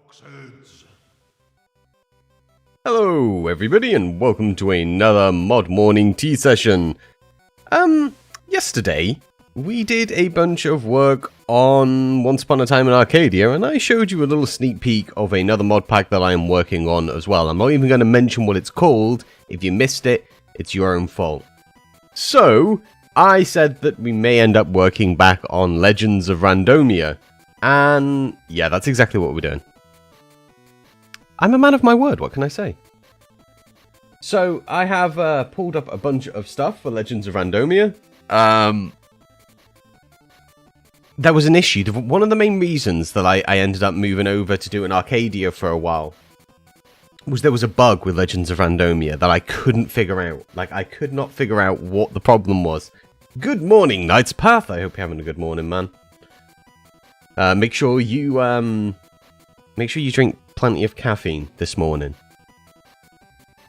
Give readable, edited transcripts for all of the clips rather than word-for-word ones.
Boxheads. Hello everybody and welcome to another Mod Morning Tea session. Yesterday we did a bunch of work on Once Upon a Time in Arcadia and I showed you a little sneak peek of another mod pack that I am working on as well. I'm not even going to mention what it's called. If you missed it, it's your own fault. So, I said that we may end up working back on Legends of Randomia. And yeah, that's exactly what we're doing. I'm a man of my word, what can I say? So, I have pulled up a bunch of stuff for Legends of Randomia. There was an issue. One of the main reasons that I ended up moving over to do an Arcadia for a while was there was a bug with Legends of Randomia that I couldn't figure out. Like, I could not figure out what the problem was. Good morning, Knight's Path. I hope you're having a good morning, man. Make sure you drink plenty of caffeine this morning.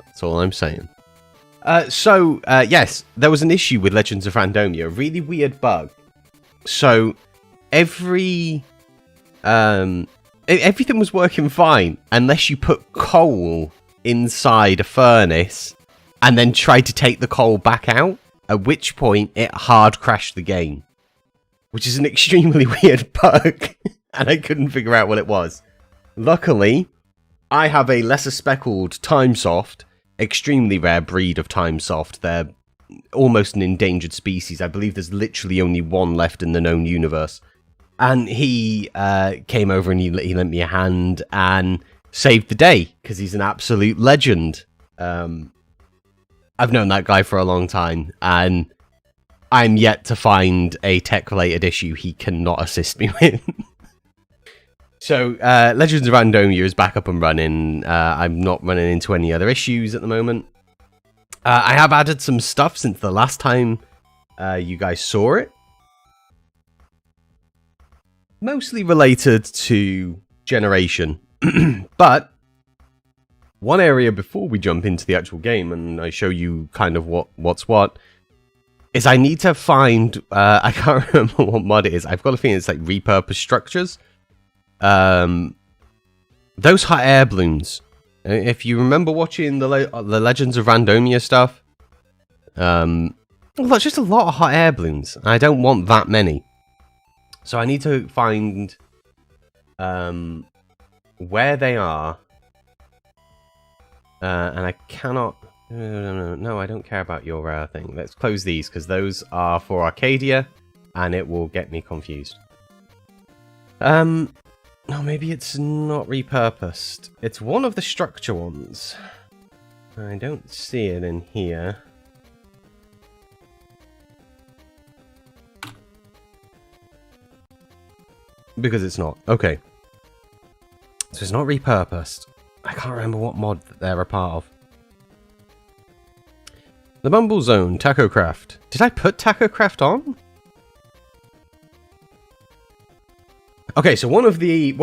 That's all I'm saying. Yes, there was an issue with Legends of Randomia. A really weird bug. So, everything was working fine unless you put coal inside a furnace and then tried to take the coal back out, at which point it hard crashed the game, which is an extremely weird bug and I couldn't figure out what it was. Luckily, I have a lesser speckled Timesoft, extremely rare breed of Timesoft. They're almost an endangered species. I believe there's literally only one left in the known universe. And he came over and he lent me a hand and saved the day, because he's an absolute legend. I've known that guy for a long time, and I'm yet to find a tech-related issue he cannot assist me with. So, Legends of Randomia is back up and running. I'm not running into any other issues at the moment. I have added some stuff since the last time you guys saw it. Mostly related to generation. But one area before we jump into the actual game and I show you kind of what's what, is I need to find, I can't remember what mod it is. I've got a feeling it's like repurposed structures. Those hot air balloons. If you remember watching the Legends of Randomia stuff, well, that's just a lot of hot air balloons. I don't want that many. So I need to find where they are. And I cannot... No, I don't care about your thing. Let's close these, because those are for Arcadia, and it will get me confused. No, maybe it's not repurposed. It's one of the structure ones. I don't see it in here. Because it's not. Okay. So it's not repurposed. I can't remember what mod they're a part of. The Mumble Zone, TacoCraft. Did I put TacoCraft on? Okay, so one of the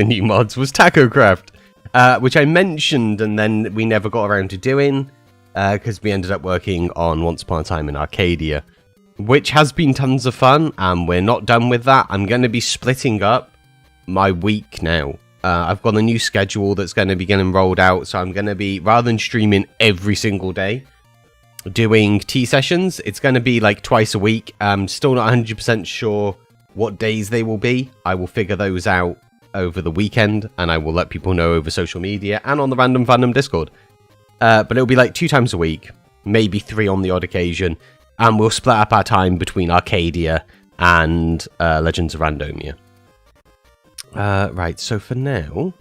new mods was TacoCraft, which I mentioned and then we never got around to doing because we ended up working on Once Upon a Time in Arcadia, which has been tons of fun, and we're not done with that. I'm going to be splitting up my week now. I've got a new schedule that's going to be getting rolled out, so I'm going to be, rather than streaming every single day, doing tea sessions. It's going to be like twice a week. I'm still not 100% sure what days they will be. I will figure those out over the weekend, and I will let people know over social media and on the Random Fandom Discord. But it'll be like 2 times a week, maybe 3 on the odd occasion. And we'll split up our time between Arcadia and Legends of Randomia. Right, so for now...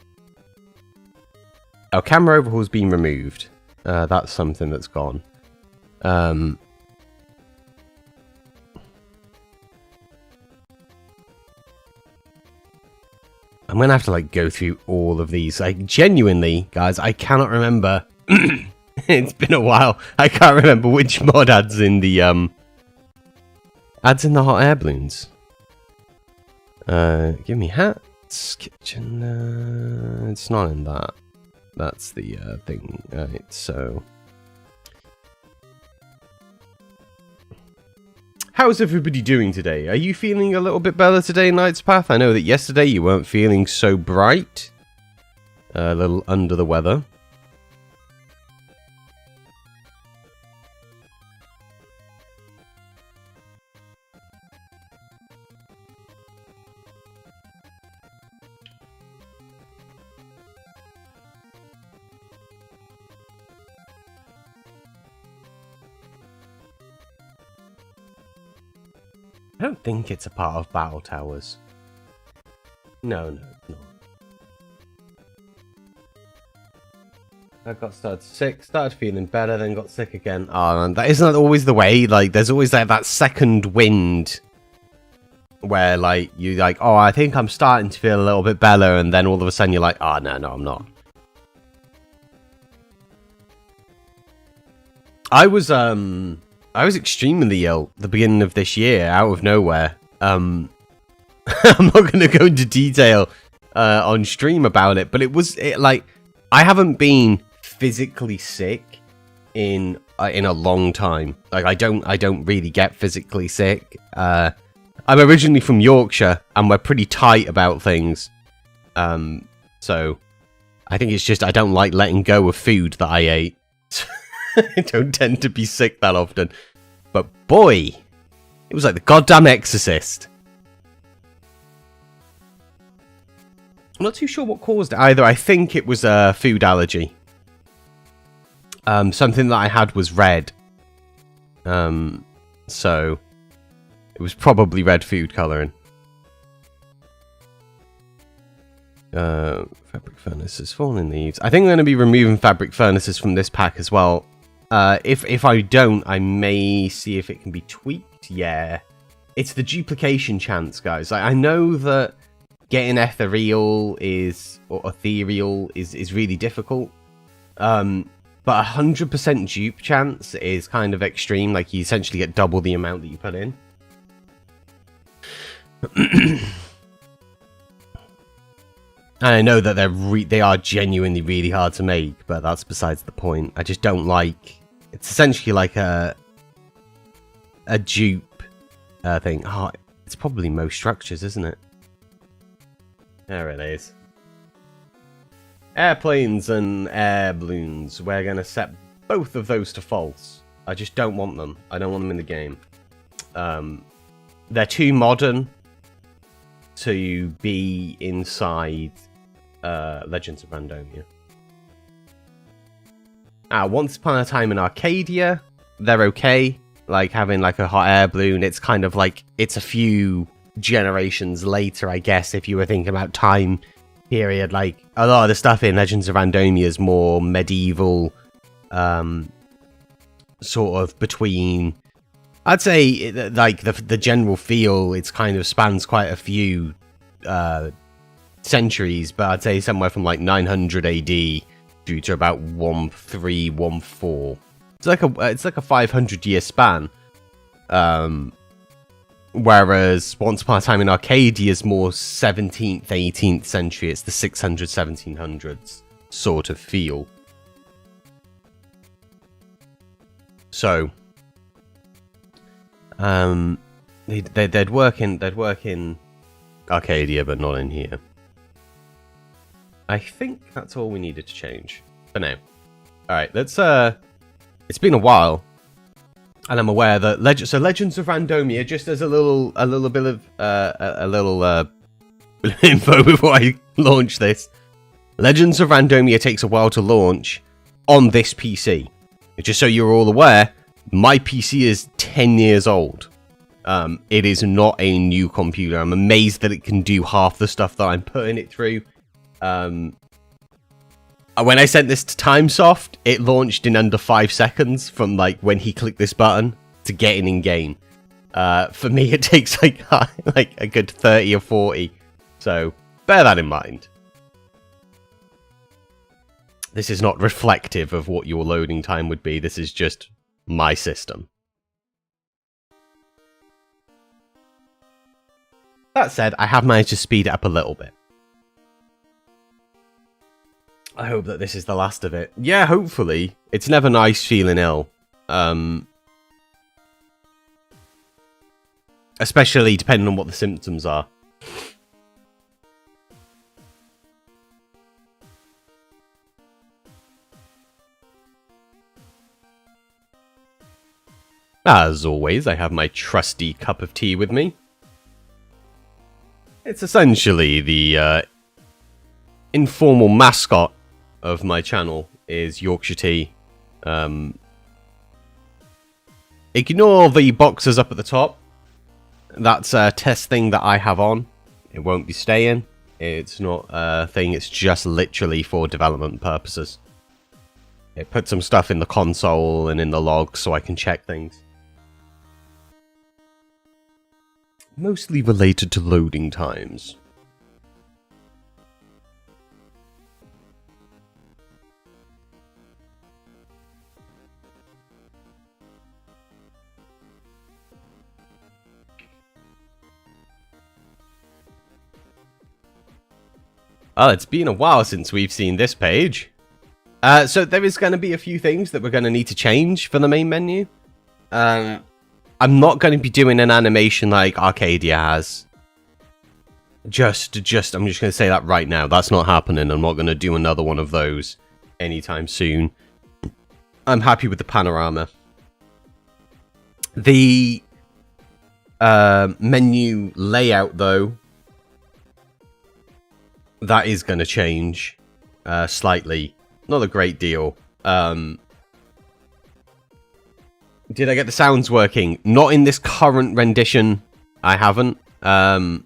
Our camera overhaul's been removed. That's something that's gone. I'm going to have to like go through all of these. Like, genuinely, guys, I cannot remember... It's been a while. I can't remember which mod adds in the hot air balloons. Give me hats, kitchen. It's not in that. That's the thing. Right, so how's everybody doing today? Are you feeling a little bit better today, Knight's Path? I know that yesterday you weren't feeling so bright. A little under the weather. I don't think it's a part of Battle Towers. No, it's not. I got started sick, started feeling better, then got sick again. Oh man, that isn't always the way. Like, there's always like that second wind where like you like, oh, I think I'm starting to feel a little bit better, and then all of a sudden you're like, oh no, I'm not. I was extremely ill at the beginning of this year, out of nowhere. I'm not going to go into detail on stream about it, but like I haven't been physically sick in a long time. Like I don't really get physically sick. I'm originally from Yorkshire, and we're pretty tight about things. So I think it's just I don't like letting go of food that I ate. I don't tend to be sick that often. But boy, it was like the goddamn Exorcist. I'm not too sure what caused it either. I think it was a food allergy. Something that I had was red. So it was probably red food colouring. Fabric furnaces, falling leaves. I think I'm going to be removing fabric furnaces from this pack as well. If I don't, I may see if it can be tweaked. Yeah, it's the duplication chance, guys. I know that getting ethereal or ethereal is really difficult. But 100% dupe chance is kind of extreme. Like, you essentially get double the amount that you put in. And I know that they are genuinely really hard to make, but that's besides the point. I just don't like... It's essentially like a dupe thing. Oh, it's probably most structures, isn't it? There it is. Airplanes and air balloons. We're going to set both of those to false. I just don't want them. I don't want them in the game. They're too modern to be inside Legends of Randomia. Once upon a time in Arcadia, they're okay. Like having like a hot air balloon, it's kind of like it's a few generations later, I guess, if you were thinking about time period. Like a lot of the stuff in Legends of Randomia is more medieval, sort of between. I'd say like the general feel, it's kind of spans quite a few centuries, but I'd say somewhere from like 900 AD through to about 1314. It's like a 500-year span. Whereas Once Upon a Time in Arcadia is more 17th, 18th century. It's the 600s, 1700s sort of feel. So, they'd work in Arcadia, but not in here. I think that's all we needed to change for now. All right, let's. It's been a while, and I'm aware that Legends of Randomia, just as a little bit of info before I launch this. Legends of Randomia takes a while to launch on this PC. Just so you're all aware, my PC is 10 years old. It is not a new computer. I'm amazed that it can do half the stuff that I'm putting it through. When I sent this to Timesoft, it launched in under 5 seconds from like when he clicked this button to getting in game. For me, it takes like a good 30 or 40. So bear that in mind. This is not reflective of what your loading time would be. This is just my system. That said, I have managed to speed it up a little bit. I hope that this is the last of it. Yeah, hopefully. It's never nice feeling ill. especially depending on what the symptoms are. As always, I have my trusty cup of tea with me. It's essentially the informal mascot of my channel is Yorkshire tea. Ignore the boxes up at the top. That's a test thing that I have on. It won't be staying. It's not a thing. It's just literally for development purposes. It puts some stuff in the console and in the logs so I can check things. Mostly related to loading times. Oh, it's been a while since we've seen this page. So there is going to be a few things that we're going to need to change for the main menu. I'm not going to be doing an animation like Arcadia has. I'm just going to say that right now. That's not happening. I'm not going to do another one of those anytime soon. I'm happy with the panorama. The menu layout, though, that is going to change slightly. Not a great deal. Did I get the sounds working? Not in this current rendition. I haven't. But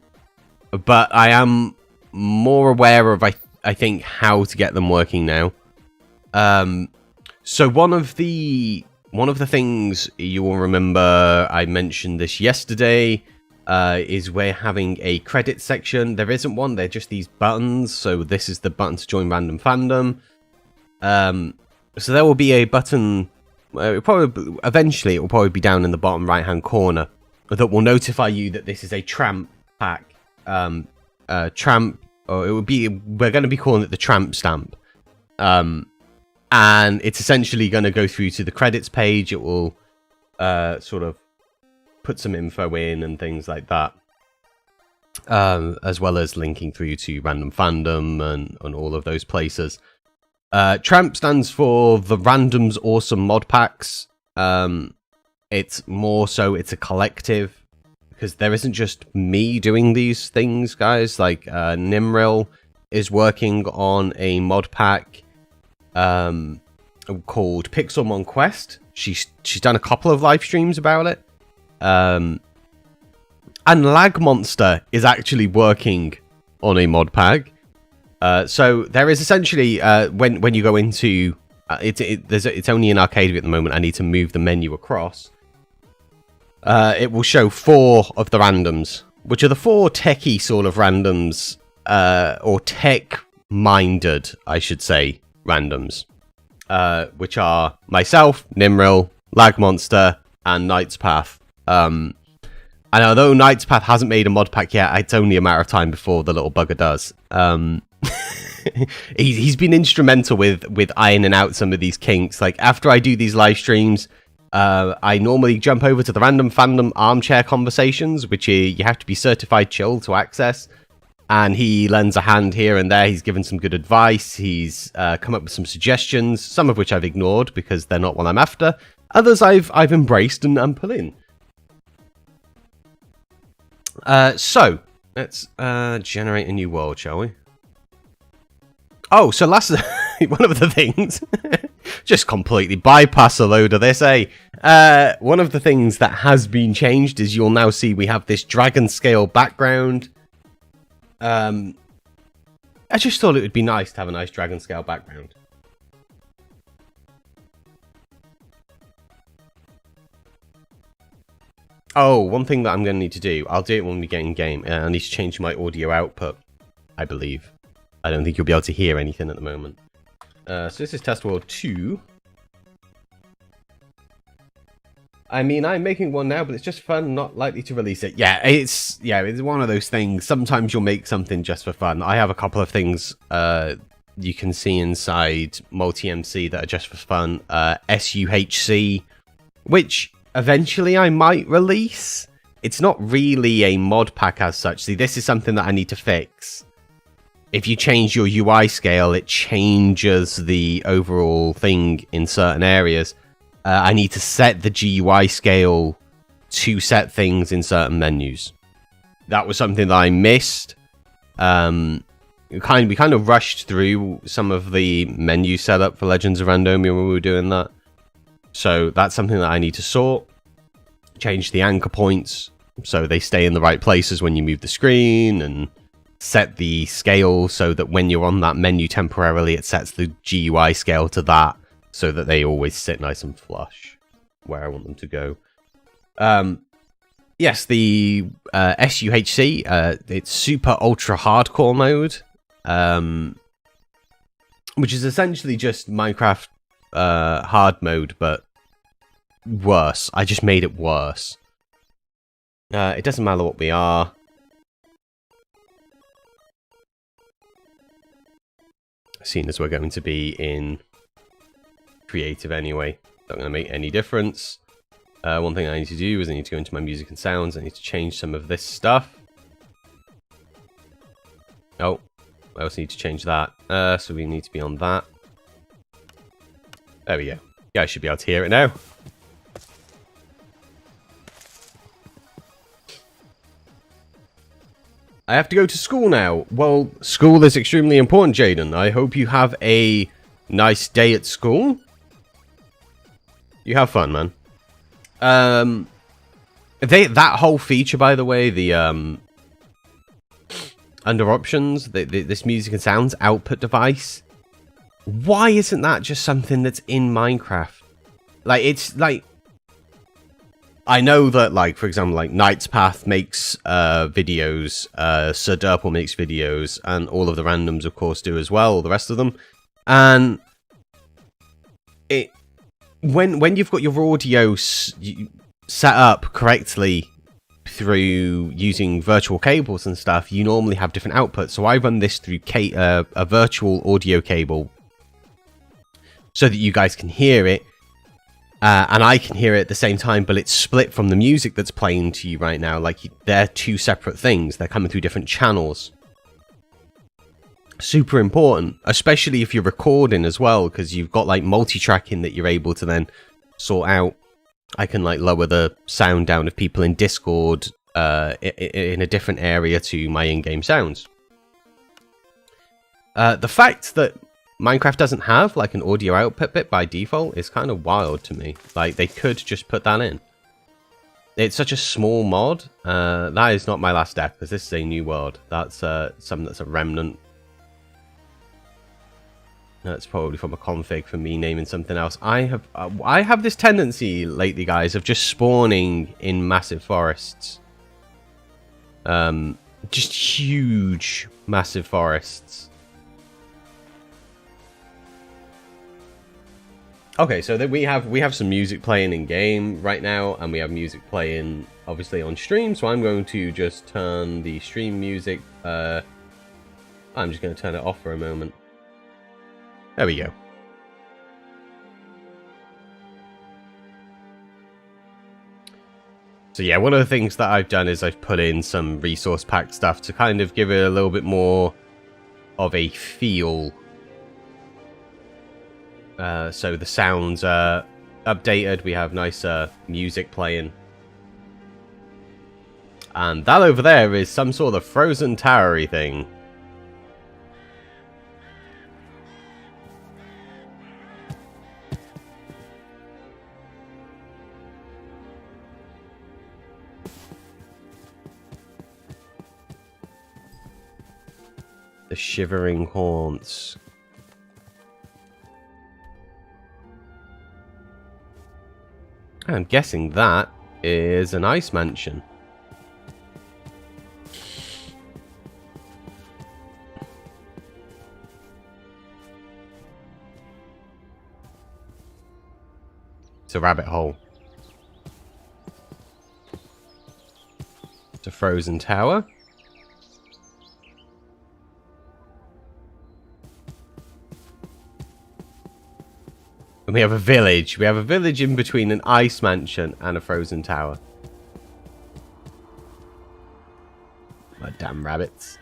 I am more aware of, I think, how to get them working now. So one of the things you will remember, I mentioned this yesterday, is we're having a credit section. There isn't one. They're just these buttons. So this is the button to join Random Fandom. So there will be a button. Eventually, it will probably be down in the bottom right-hand corner that will notify you that this is a tramp pack. Tramp, or it would be. We're going to be calling it the tramp stamp. And it's essentially going to go through to the credits page. It will sort of put some info in and things like that, as well as linking through to Random Fandom and all of those places. Tramp stands for the Random's Awesome Mod Packs. It's more so it's a collective, because there isn't just me doing these things, guys. Like 𝗔𝗔 is working on a mod pack called Pixelmon Quest. She's done a couple of live streams about it. And 𝗥𝗔𝗡𝗖𝗞 is actually working on a mod pack. So there is essentially when you go into it's only in Arcadia at the moment. I need to move the menu across. It will show 4 of the randoms, which are the 4 techie sort of randoms, or tech-minded, I should say, randoms, which are myself, 𝗔𝗔, 𝗥𝗔𝗡𝗖𝗞, and Knight's Path. And although Knight's Path hasn't made a mod pack yet, it's only a matter of time before the little bugger does. He's been instrumental with ironing out some of these kinks. Like, after I do these live streams, I normally jump over to the Random Fandom armchair conversations, which you have to be certified chill to access. And he lends a hand here and there. He's given some good advice. He's come up with some suggestions, some of which I've ignored because they're not what I'm after. Others I've embraced and put in. So let's generate a new world, shall we? Oh, so last one of the things, just completely bypass a load of this, eh? One of the things that has been changed is you'll now see we have this dragon scale background. I just thought it would be nice to have a nice dragon scale background. Oh, one thing that I'm going to need to do, I'll do it when we get in game. I need to change my audio output, I believe. I don't think you'll be able to hear anything at the moment. So this is Test World 2. I mean, I'm making one now, but it's just fun, not likely to release it. Yeah, it's one of those things. Sometimes you'll make something just for fun. I have a couple of things you can see inside Multi-MC that are just for fun. SUHC, which eventually I might release. it's not really a mod pack as such. See, this is something that I need to fix. If you change your UI scale, it changes the overall thing in certain areas. I need to set the GUI scale to set things in certain menus. That was something that I missed. We kind of rushed through some of the menu setup for Legends of Randomia when we were doing that. So that's something that I need to sort. Change the anchor points so they stay in the right places when you move the screen, and set the scale so that when you're on that menu temporarily, it sets the GUI scale to that so that they always sit nice and flush where I want them to go. Yes, the SUHC, it's super ultra hardcore mode, which is essentially just Minecraft hard mode, but worse. I just made it worse. It doesn't matter what we are. Seeing as we're going to be in creative anyway, not going to make any difference. One thing I need to do is I need to go into my music and sounds. I need to change some of this stuff. Oh, I also need to change that. So we need to be on that. There we go. You guys should be able to hear it now. I have to go to school now. Well, school is extremely important, Jaden. I hope you have a nice day at school. You have fun, man. That whole feature, by the way, the under options, this music and sounds output device. Why isn't that just something that's in Minecraft? Like, it's like, I know that, like, for example, like Knight's Path makes videos, 𝗘𝗙𝗘𝗖𝗞 makes videos, and all of the randoms, of course, do as well. The rest of them, and when you've got your audio set up correctly through using virtual cables and stuff, you normally have different outputs. So I run this through a virtual audio cable so that you guys can hear it, and I can hear it at the same time, but it's split from the music that's playing to you right now. Like, they're two separate things. They're coming through different channels. Super important, especially if you're recording as well, because you've got like multi-tracking that you're able to then sort out. I can like lower the sound down of people in Discord in a different area to my in-game sounds. The fact that Minecraft doesn't have like an audio output bit by default is kind of wild to me. Like, they could just put that in. It's such a small mod. That is not my last death, because this is a new world. That's something that's a remnant. That's probably from a config for me naming something else. I have this tendency lately, guys, of just spawning in massive forests. Just huge, massive forests. Okay, so then we have some music playing in game right now, and we have music playing obviously on stream. So I'm going to just turn the stream music. I'm just going to turn it off for a moment. There we go. So yeah, one of the things that I've done is I've put in some resource pack stuff to kind of give it a little bit more of a feel. So the sounds are updated. We have nice music playing. And that over there is some sort of frozen towery thing. The Shivering Haunts. I'm guessing that is an ice mansion. It's a rabbit hole. It's a frozen tower. And we have a village. We have a village in between an ice mansion and a frozen tower. Oh, damn rabbits.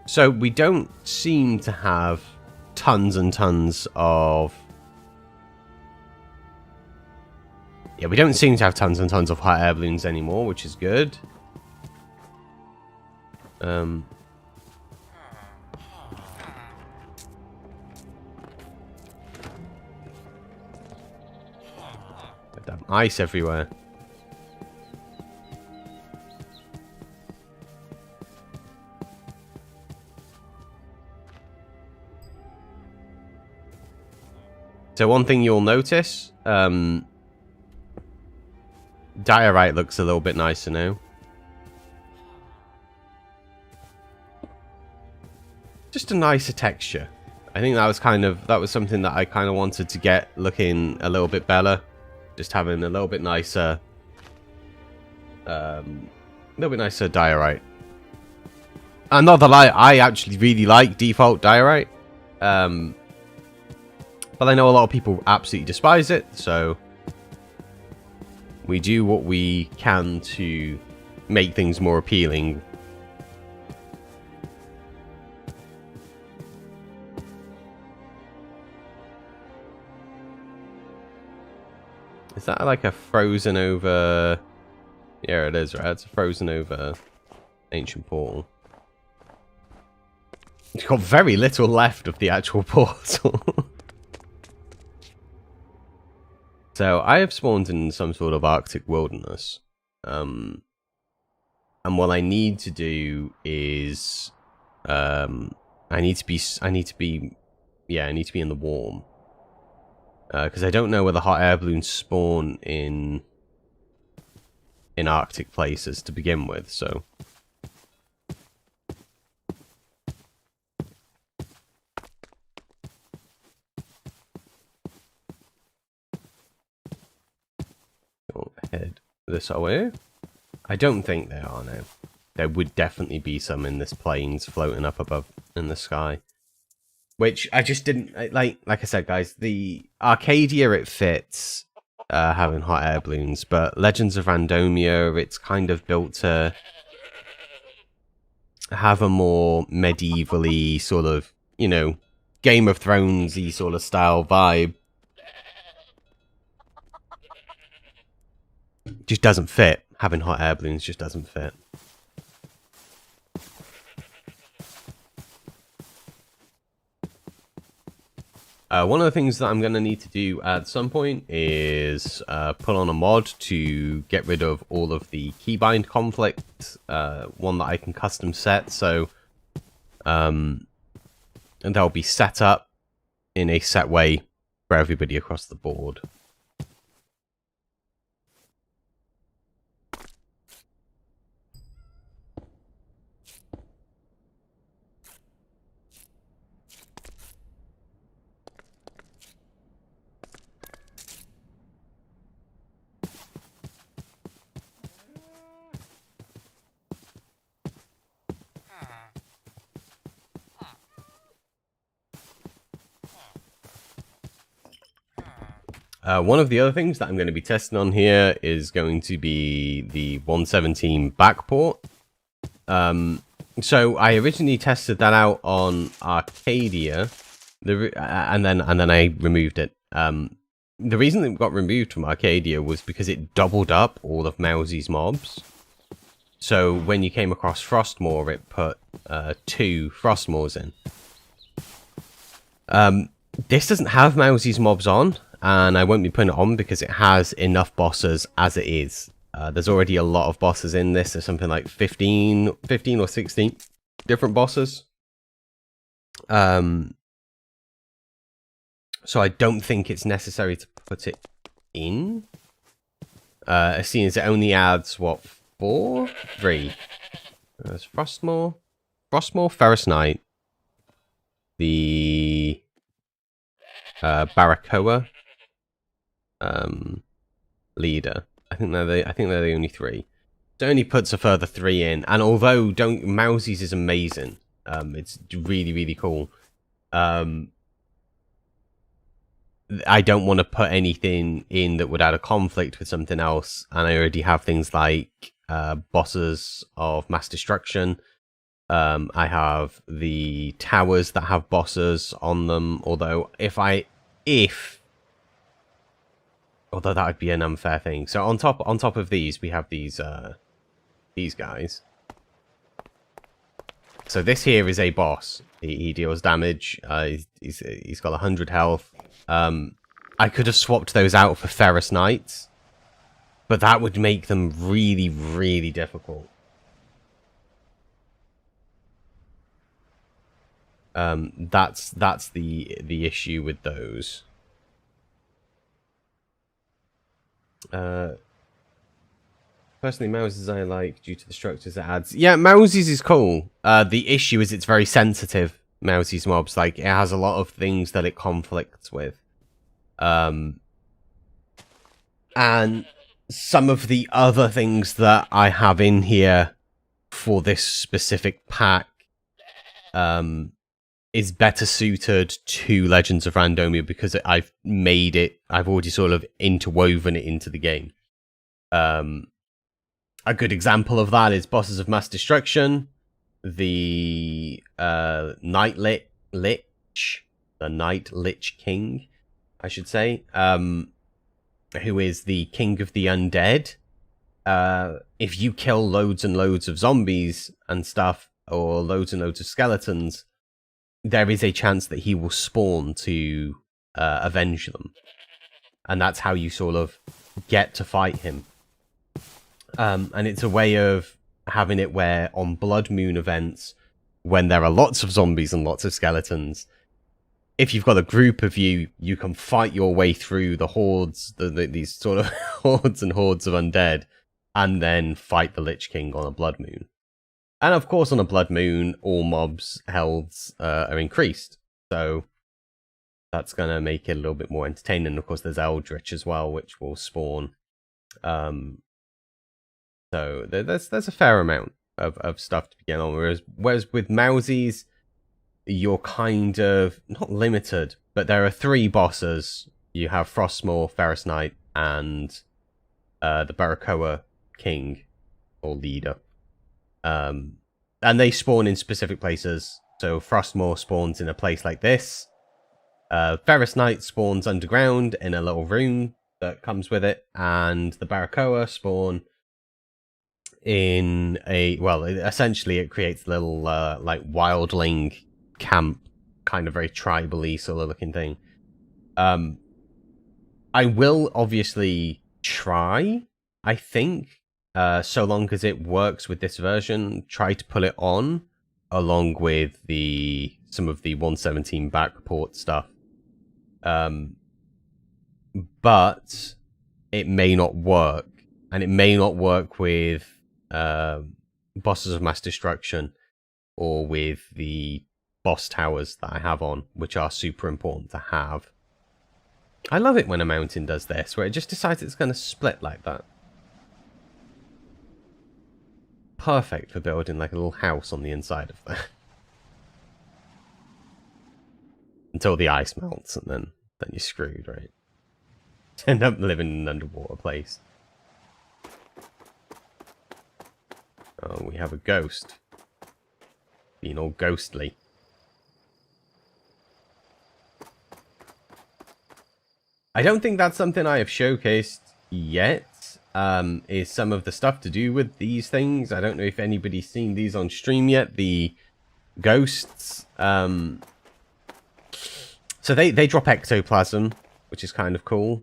So we don't seem to have tons and tons of... Yeah, we don't seem to have tons and tons of hot air balloons anymore, which is good. Damn ice everywhere. So one thing you'll notice, diorite looks a little bit nicer now. Just a nicer texture. I think that was something that I kind of wanted to get looking a little bit better. Just having a little bit nicer, diorite. And not that I actually really like default diorite. But I know a lot of people absolutely despise it, so we do what we can to make things more appealing. Is that like a frozen over... Yeah, it is, right? It's a frozen over ancient portal. It's got very little left of the actual portal. So I have spawned in some sort of Arctic wilderness. And what I need to do is... I need to be in the warm. Because I don't know whether hot air balloons spawn in Arctic places to begin with, so... Go ahead this way. I don't think there are now. There would definitely be some in this plains floating up above in the sky. Which I just didn't like I said, guys, the Arcadia it fits having hot air balloons, but Legends of Randomia, it's kind of built to have a more medievally sort of, you know, Game of Thrones-y sort of style vibe. Just doesn't fit. Having hot air balloons just doesn't fit. One of the things that I'm going to need to do at some point is put on a mod to get rid of all of the keybind conflict, one that I can custom set, so and they'll be set up in a set way for everybody across the board. One of the other things that I'm going to be testing on here is going to be the 117 backport. So I originally tested that out on Arcadia, and then I removed it. The reason it got removed from Arcadia was because it doubled up all of Mousy's mobs. So when you came across Frostmoor, it put 2 Frostmoors in. This doesn't have Mousy's mobs on, and I won't be putting it on because it has enough bosses as it is. There's already a lot of bosses in this. There's something like 15 or 16 different bosses. So I don't think it's necessary to put it in. Seeing as it only adds, what, 4? 3. There's Frostmoor, Ferrous Knight, the Barracoa leader. I think they're the only 3. It only puts a further 3 in, and although Mousy's is amazing, it's really, really cool. I don't want to put anything in that would add a conflict with something else, and I already have things like bosses of mass destruction. I have the towers that have bosses on them, although although that would be an unfair thing. So on top of these, we have these guys. So this here is a boss. He deals damage. He's got 100 health. I could have swapped those out for Ferrous Knights, but that would make them really, really difficult. That's the issue with those. Personally, Mouses I like due to the structures it adds. Yeah, Mouses is cool. The issue is it's very sensitive, Mouses mobs. Like, it has a lot of things that it conflicts with. And some of the other things that I have in here for this specific pack is better suited to Legends of Randomia because I've already sort of interwoven it into the game. A good example of that is bosses of mass destruction, the Night Lich King, I should say, who is the king of the undead. If you kill loads and loads of zombies and stuff, or loads and loads of skeletons, there is a chance that he will spawn to avenge them. And that's how you sort of get to fight him. And it's a way of having it where on Blood Moon events, when there are lots of zombies and lots of skeletons, if you've got a group of you, you can fight your way through the hordes, these sort of hordes and hordes of undead, and then fight the Lich King on a Blood Moon. And of course, on a Blood Moon, all mobs' healths are increased. So that's going to make it a little bit more entertaining. And of course, there's Eldritch as well, which will spawn. So there's a fair amount of stuff to begin on. Whereas with Mousies, you're kind of not limited, but there are 3 bosses. You have Frostmaw, Ferrous Knight, and the Barakoa King or leader. And they spawn in specific places. So Frostmaw spawns in a place like this. Ferrous Knight spawns underground in a little room that comes with it, and the Barakoa spawn in a, well, essentially it creates a little like wildling camp, kind of very tribally sort of looking thing. I will obviously try, I think, so long as it works with this version, try to put it on along with some of the 117 backport stuff. But it may not work, and it may not work with bosses of mass destruction or with the boss towers that I have on, which are super important to have. I love it when a mountain does this, where it just decides it's going to split like that. Perfect for building like a little house on the inside of that. Until the ice melts, and then you're screwed, right? End up living in an underwater place. Oh, we have a ghost. Being all ghostly. I don't think that's something I have showcased yet, is some of the stuff to do with these things. I don't know if anybody's seen these on stream yet, the ghosts. So they drop ectoplasm, which is kind of cool.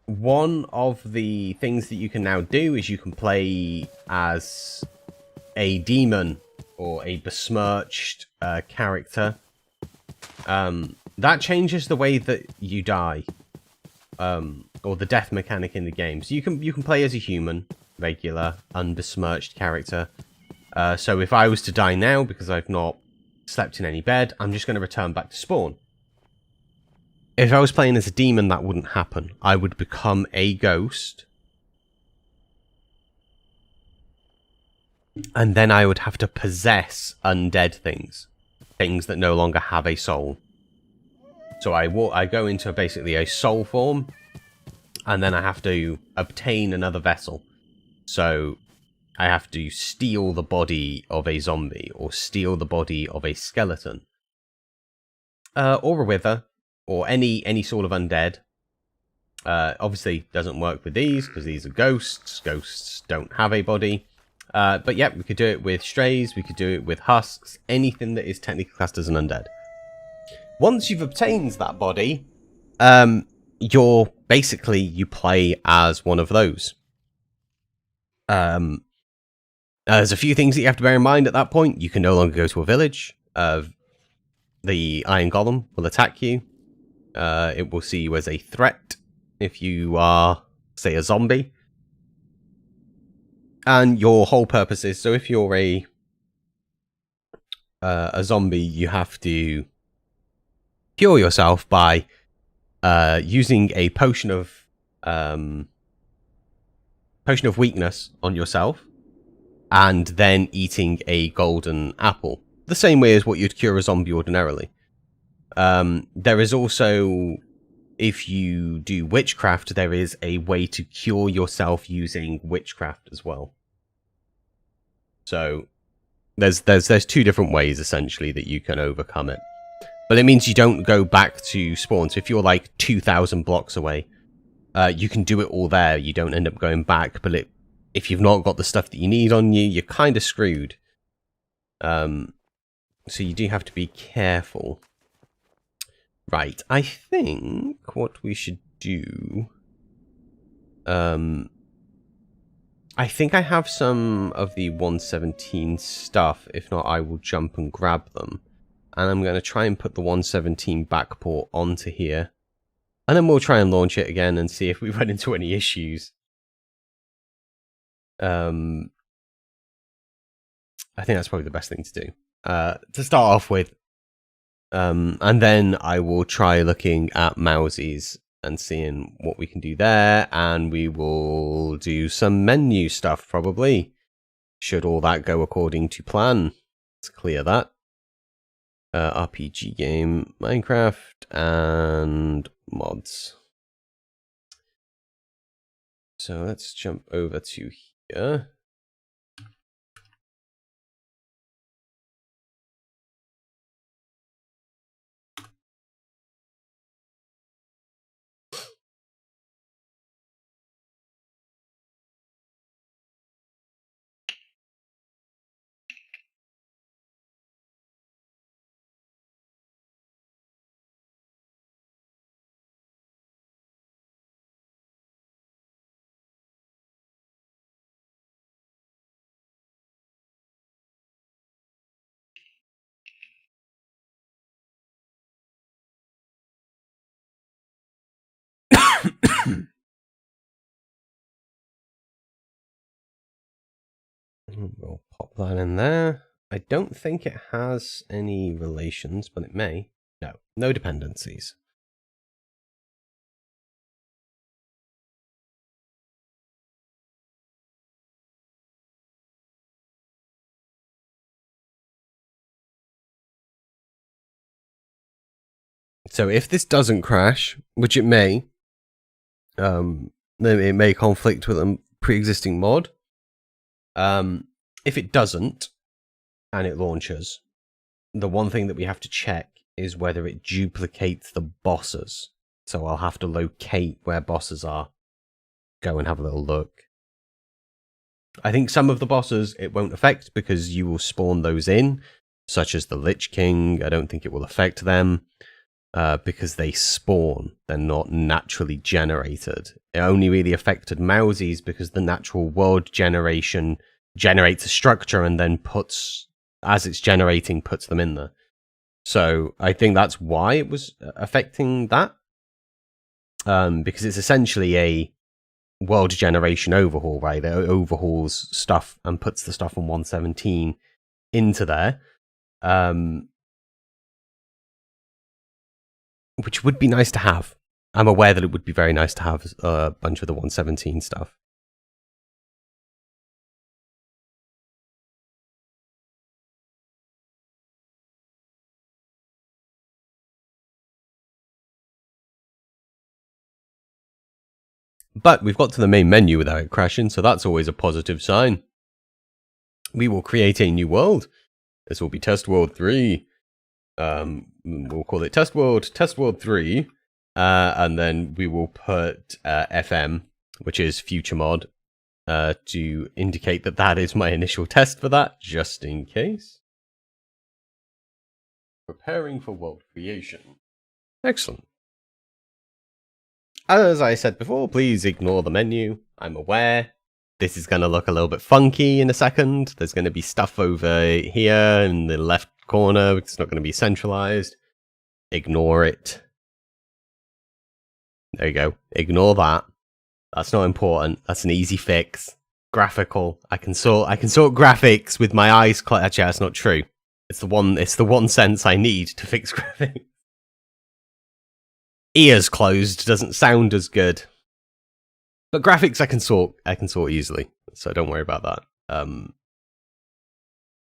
One of the things that you can now do is you can play as a demon or a besmirched character. That changes the way that you die, or the death mechanic in the game. So you can play as a human, regular, unbesmirched character. So if I was to die now because I've not slept in any bed, I'm just going to return back to spawn. If I was playing as a demon, that wouldn't happen. I would become a ghost. And then I would have to possess undead things. Things that no longer have a soul. So I go into basically a soul form, and then I have to obtain another vessel. So I have to steal the body of a zombie, or steal the body of a skeleton, or a wither, or any sort of undead. Obviously doesn't work with these because these are ghosts. Ghosts don't have a body. But yeah, we could do it with strays, we could do it with husks, anything that is technically classed as an undead. Once you've obtained that body, you play as one of those. There's a few things that you have to bear in mind at that point. You can no longer go to a village. The Iron Golem will attack you. It will see you as a threat if you are, say, a zombie. And your whole purpose is, so if you're a zombie, you have to cure yourself by using a potion of weakness on yourself, and then eating a golden apple, the same way as what you'd cure a zombie ordinarily. There is also, if you do witchcraft, there is a way to cure yourself using witchcraft as well. So there's two different ways essentially that you can overcome it. But it means you don't go back to spawn. So if you're like 2,000 blocks away, you can do it all there. You don't end up going back. But if you've not got the stuff that you need on you, you're kind of screwed. So you do have to be careful. Right, I think what we should do... I think I have some of the 117 stuff. If not, I will jump and grab them. And I'm going to try and put the 117 backport onto here. And then we'll try and launch it again and see if we run into any issues. I think that's probably the best thing to do. To start off with. And then I will try looking at Mousies and seeing what we can do there. And we will do some menu stuff, probably. Should all that go according to plan. Let's clear that. RPG game, Minecraft, and mods. So let's jump over to here. We'll pop that in there. I don't think it has any relations, but it may. No, no dependencies. So if this doesn't crash, which it may, then it may conflict with a pre-existing mod. If it doesn't, and it launches, the one thing that we have to check is whether it duplicates the bosses. So I'll have to locate where bosses are. Go and have a little look. I think some of the bosses it won't affect because you will spawn those in, such as the Lich King. I don't think it will affect them because they spawn. They're not naturally generated. It only really affected Mousies because the natural world generation generates a structure and then puts, as it's generating, puts them in there. So I think that's why it was affecting that. Because it's essentially a world generation overhaul, right? It overhauls stuff and puts the stuff on 117 into there. Which would be nice to have. I'm aware that it would be very nice to have a bunch of the 117 stuff. But we've got to the main menu without it crashing, so that's always a positive sign. We will create a new world. This will be Test World 3. We'll call it Test World 3. And then we will put FM, which is future mod, to indicate that that is my initial test for that, just in case. Preparing for world creation. Excellent. As I said before, please ignore the menu. I'm aware this is going to look a little bit funky in a second. There's going to be stuff over here in the left corner. It's not going to be centralized. Ignore it. There you go. Ignore that. That's not important. That's an easy fix. Graphical. I can sort graphics with my eyes closed. Actually, that's not true. It's the one sense I need to fix graphics. Ears closed doesn't sound as good. But graphics I can sort easily, so don't worry about that.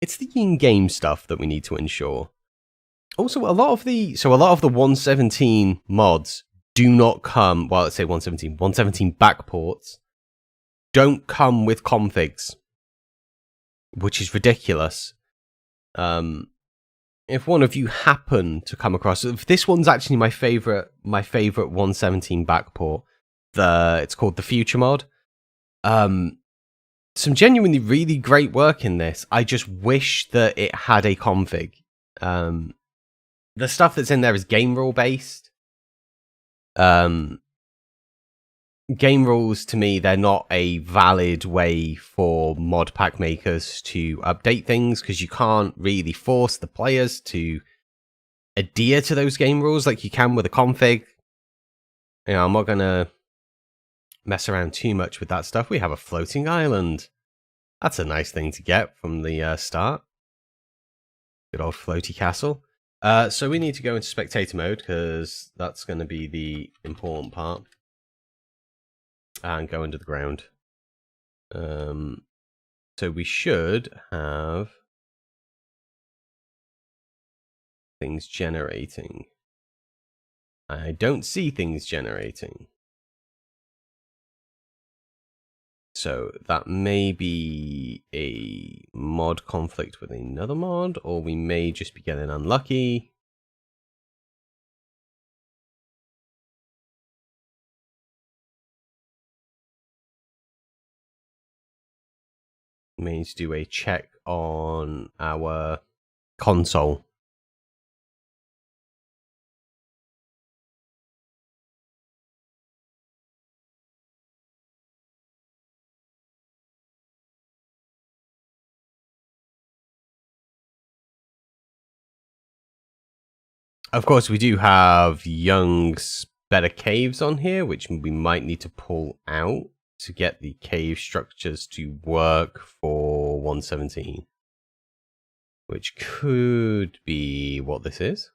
It's the in-game stuff that we need to ensure. Also, a lot of the 117 mods do not come, well, let's say 117 backports don't come with configs, which is ridiculous. If one of you happen to come across, if this one's actually my favorite 117 backport, it's called the Future mod. Some genuinely really great work in this. I just wish that it had a config. The stuff that's in there is game rule based. Game rules, to me, they're not a valid way for mod pack makers to update things, because you can't really force the players to adhere to those game rules like you can with a config. You know, I'm not going to mess around too much with that stuff. We have a floating island. That's a nice thing to get from the start. Good old floaty castle. So we need to go into spectator mode, because that's going to be the important part. And go under the ground. So we should have things generating. I don't see things generating. So that may be a mod conflict with another mod, or we may just be getting unlucky. May need to do a check on our console. Of course, we do have 𝗥𝗔𝗡𝗖𝗞 on here, which we might need to pull out to get the cave structures to work for 117. Which could be what this is.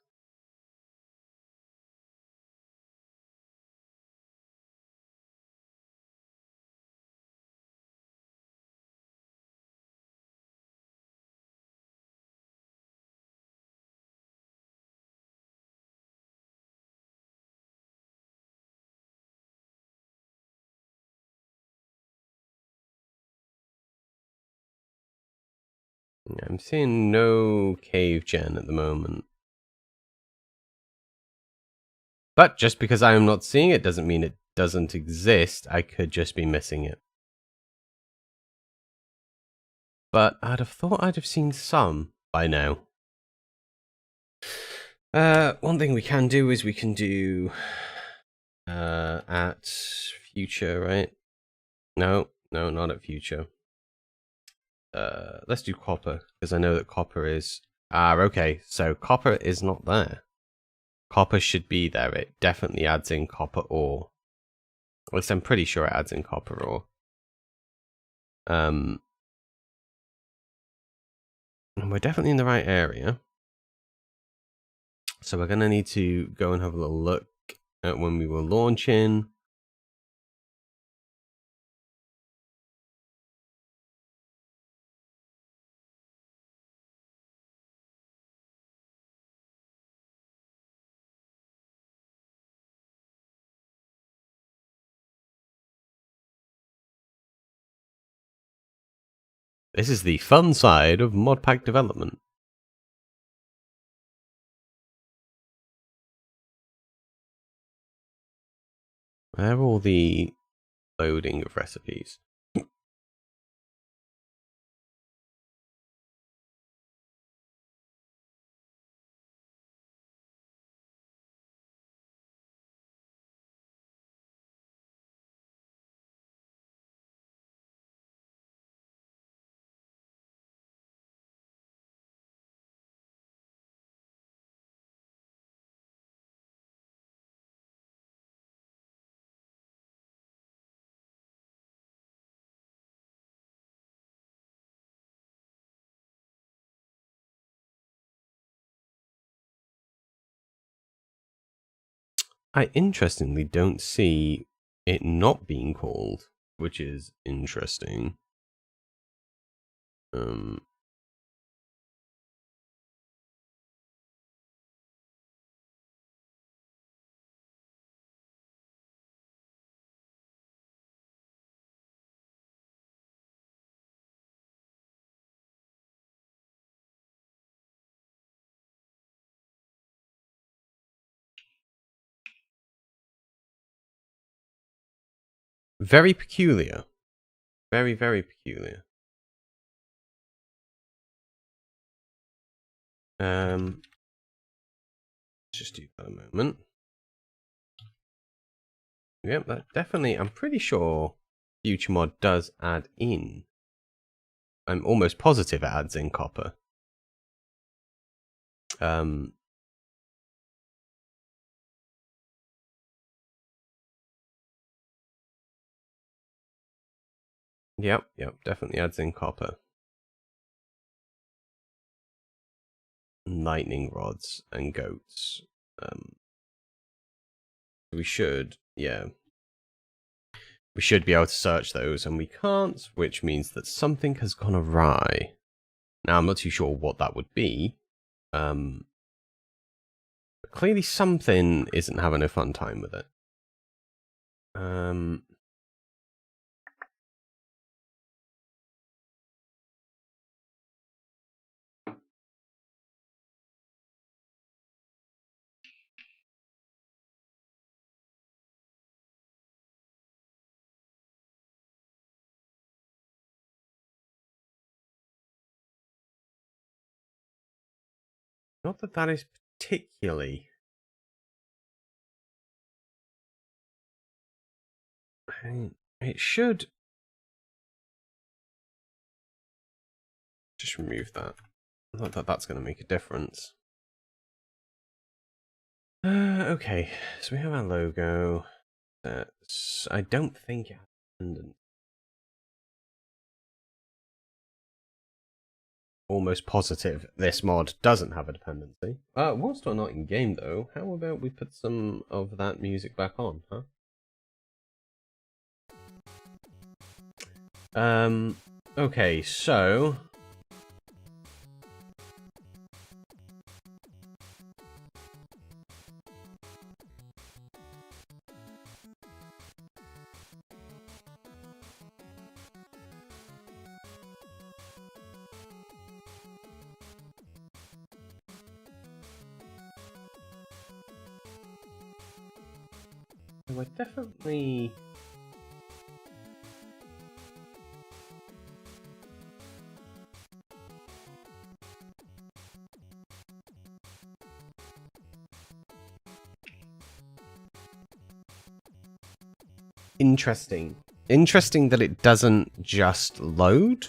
I'm seeing no cave gen at the moment. But just because I am not seeing it doesn't mean it doesn't exist. I could just be missing it. But I'd have thought I'd have seen some by now. One thing we can do is we can do at future, right? No, not at future. Let's do copper, because I know that copper is... okay, so copper is not there. Copper should be there. It definitely adds in copper ore. At least I'm pretty sure it adds in copper ore. And we're definitely in the right area. So we're going to need to go and have a little look at when we were launching. This is the fun side of modpack development. Where are all the loading of recipes? I interestingly don't see it not being called, which is interesting. Very peculiar. Very, very peculiar. Let's just do that a moment. Yep, that definitely, I'm pretty sure 𝗘𝗡𝗜𝗚𝗠𝗏 does add in. I'm almost positive it adds in copper. Yep, definitely adds in copper. Lightning rods and goats. We should, we should be able to search those, and we can't, which means that something has gone awry. Now, I'm not too sure what that would be. Clearly something isn't having a fun time with it. Not that that is particularly... It should... Just remove that. Not that that's going to make a difference. Okay, so we have our logo. I don't think it has dependent. Almost positive this mod doesn't have a dependency. Whilst we're not in game though, how about we put some of that music back on, huh? Okay, so... we're definitely... Interesting. Interesting that it doesn't just load.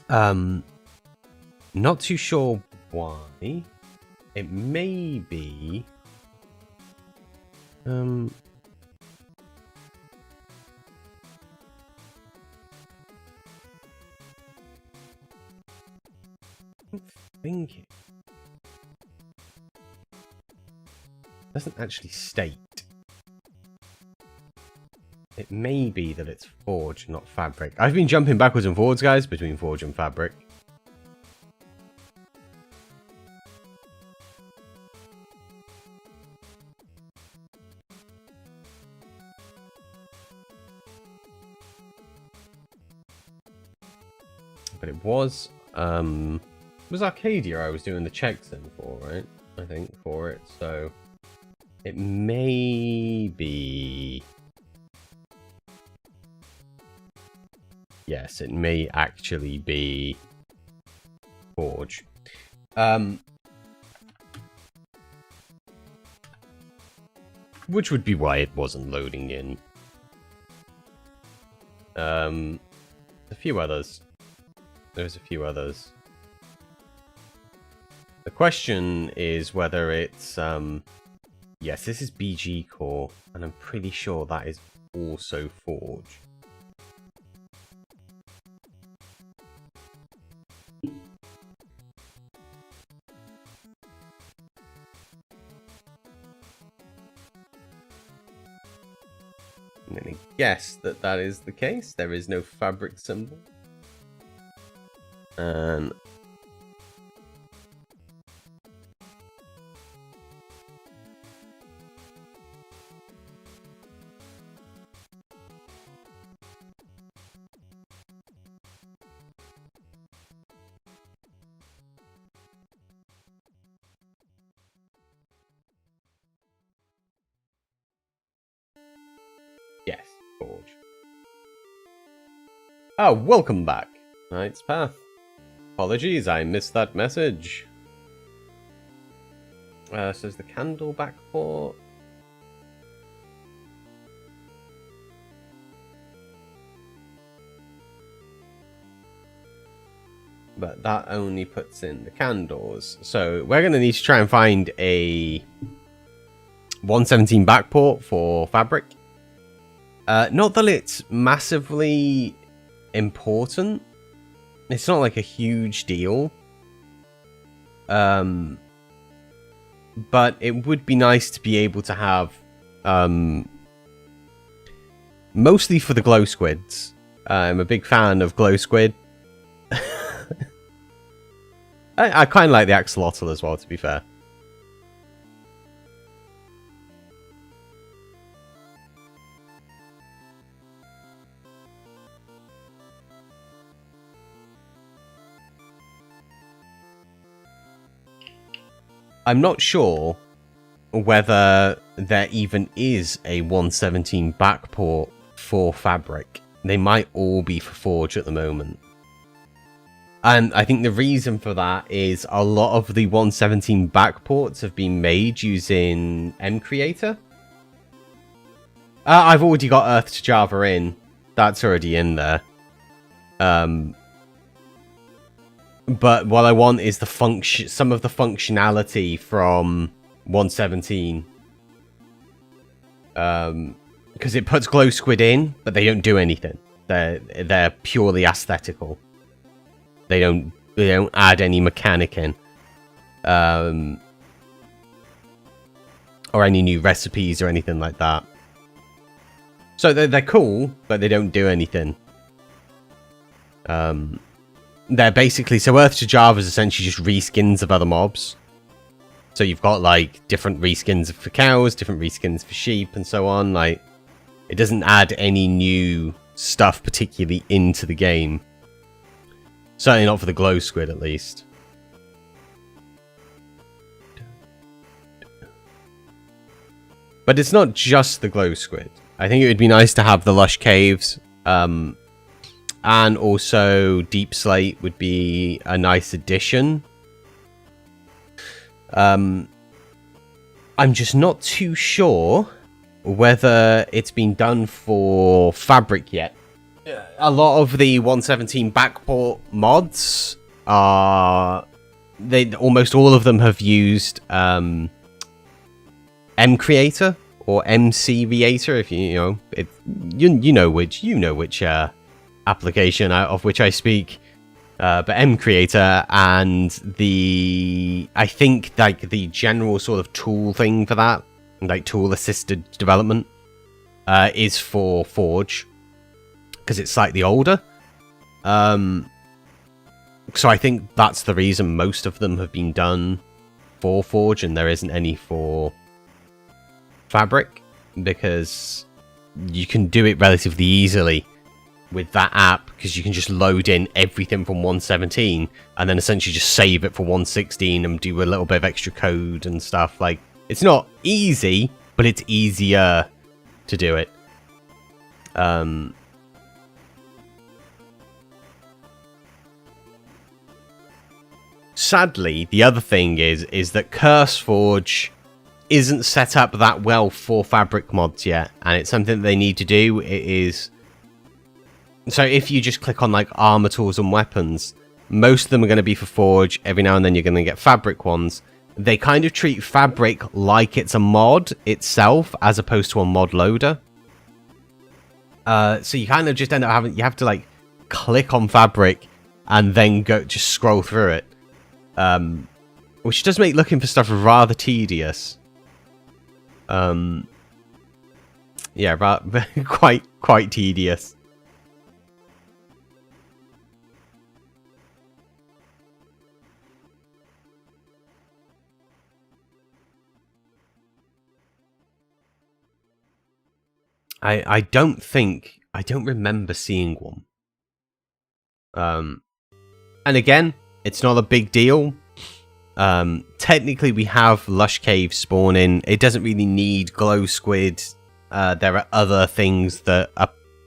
Not too sure why. It may be... I'm thinking. It doesn't actually state. It may be that it's Forge, not Fabric. I've been jumping backwards and forwards, guys, between Forge and Fabric. but it was Arcadia I was doing the checks in for, right? I think for it, so it may be. Yes, it may actually be Forge. Which would be why it wasn't loading in. A few others. There's a few others. The question is whether it's yes, this is BG Core, and I'm pretty sure that is also Forge. I'm going to guess that that is the case. There is no fabric symbol. And yes, Forge. Oh, welcome back, Knight's Path. Apologies, I missed that message. Says the candle back port. But that only puts in the candles. So we're going to need to try and find a 117 backport for fabric. Not that it's massively important. It's not like a huge deal. But it would be nice to be able to have, mostly for the glow squids. I'm a big fan of glow squid. I kind of like the axolotl as well, to be fair. I'm not sure whether there even is a 117 backport for fabric. They might all be for Forge at the moment. And I think the reason for that is a lot of the 117 backports have been made using 𝗥𝗚𝗘𝗖𝗞. I've already got 𝗘𝗡𝗜𝗥𝗘𝗖𝗞 in. That's already in there. But what I want is the some of the functionality from 117. Because it puts glow squid in, but they don't do anything. They're purely aesthetical. They don't add any mechanic in. Or any new recipes or anything like that. So they're cool, but they don't do anything. They're basically, so 𝗘𝗡𝗜𝗥𝗘 is essentially just reskins of other mobs. So you've got like different reskins for cows, different reskins for sheep, and so on. Like, it doesn't add any new stuff particularly into the game. Certainly not for the glow squid, at least. But it's not just the glow squid. I think it would be nice to have the lush caves. And also Deep Slate would be a nice addition. I'm just not too sure whether it's been done for fabric yet. A lot of the 117 backport mods are... almost all of them have used 𝗥𝗚𝗘𝗖𝗞 or 𝗥𝗚𝗘𝗖𝗞, if you know it, you know which application of which I speak. But 𝗥𝗚𝗘𝗖𝗞 and I think like the general sort of tool thing for that, like tool assisted development, is for Forge. Because it's slightly older. So I think that's the reason most of them have been done for Forge and there isn't any for fabric. Because you can do it relatively easily with that app, because you can just load in everything from 1.17 and then essentially just save it for 1.16 and do a little bit of extra code and stuff. Like, it's not easy, but it's easier to do it. Sadly, the other thing is that CurseForge isn't set up that well for fabric mods yet, and it's something that they need to do. It is... So if you just click on, like, armor tools and weapons, most of them are going to be for Forge. Every now and then you're going to get fabric ones. They kind of treat fabric like it's a mod itself, as opposed to a mod loader. So you kind of just end up having... You have to, like, click on fabric and then just scroll through it. Which does make looking for stuff rather tedious. Yeah, quite tedious. I don't remember seeing one. And again, it's not a big deal. Technically, we have lush caves spawning. It doesn't really need glow squid. There are other things that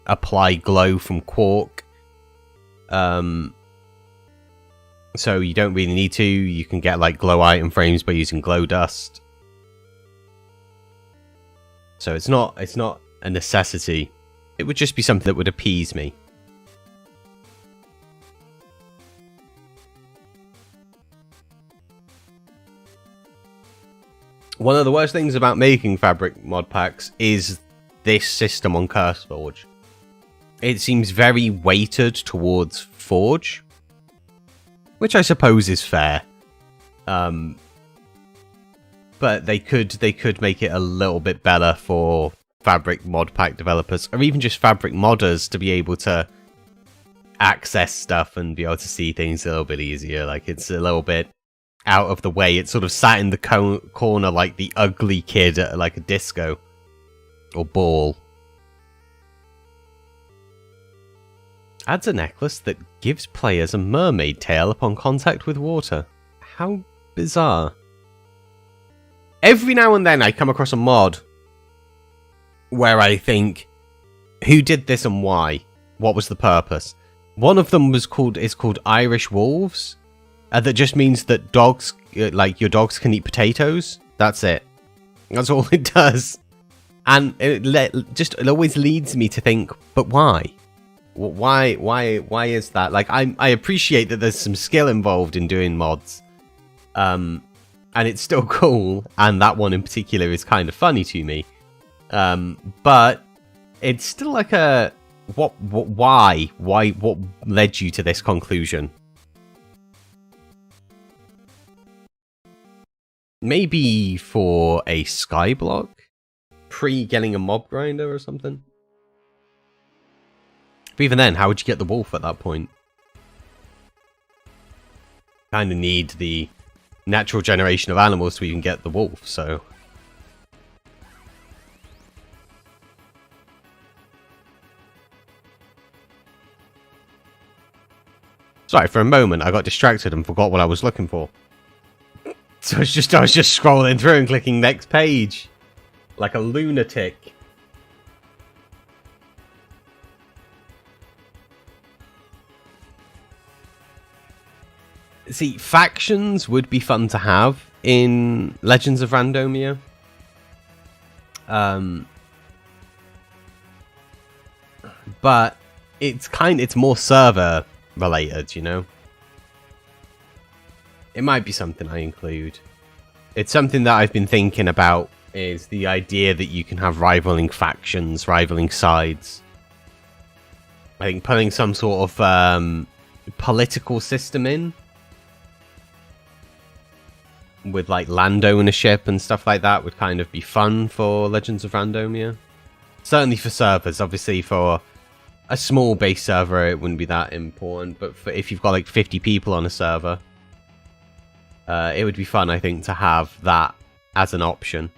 apply glow from quark. So you don't really need to. You can get like glow item frames by using glow dust. So it's not a necessity. It would just be something that would appease me. One of the worst things about making fabric mod packs is this system on CurseForge. It seems very weighted towards Forge, which I suppose is fair. But they could make it a little bit better for fabric mod pack developers, or even just fabric modders, to be able to access stuff and be able to see things a little bit easier. Like, it's a little bit out of the way. It's sort of sat in the corner like the ugly kid at like a disco or ball. Adds a necklace that gives players a mermaid tail upon contact with water. How bizarre. Every now and then I come across a mod where I think, who did this and why? What was the purpose? One of them is called Irish Wolves. That just means that dogs, like your dogs, can eat potatoes. That's it. That's all it does. And it always leads me to think, but why? Why is that? Like, I appreciate that there's some skill involved in doing mods. And it's still cool, and that one in particular is kind of funny to me. But it's still like a... Why? What led you to this conclusion? Maybe for a skyblock? Pre-getting a mob grinder or something? But even then, how would you get the wolf at that point? Kind of need the natural generation of animals to even get the wolf, so... Sorry, for a moment I got distracted and forgot what I was looking for. So I was just scrolling through and clicking next page. Like a lunatic. See, factions would be fun to have in Legends of Randomia. But it's more server related, you know? It might be something I include. It's something that I've been thinking about, is the idea that you can have rivaling factions, rivaling sides. I think putting some sort of political system in, with like land ownership and stuff like that, would kind of be fun for Legends of Randomia. Certainly for servers. Obviously for a small base server it wouldn't be that important, but if you've got like 50 people on a server, it would be fun, I think, to have that as an option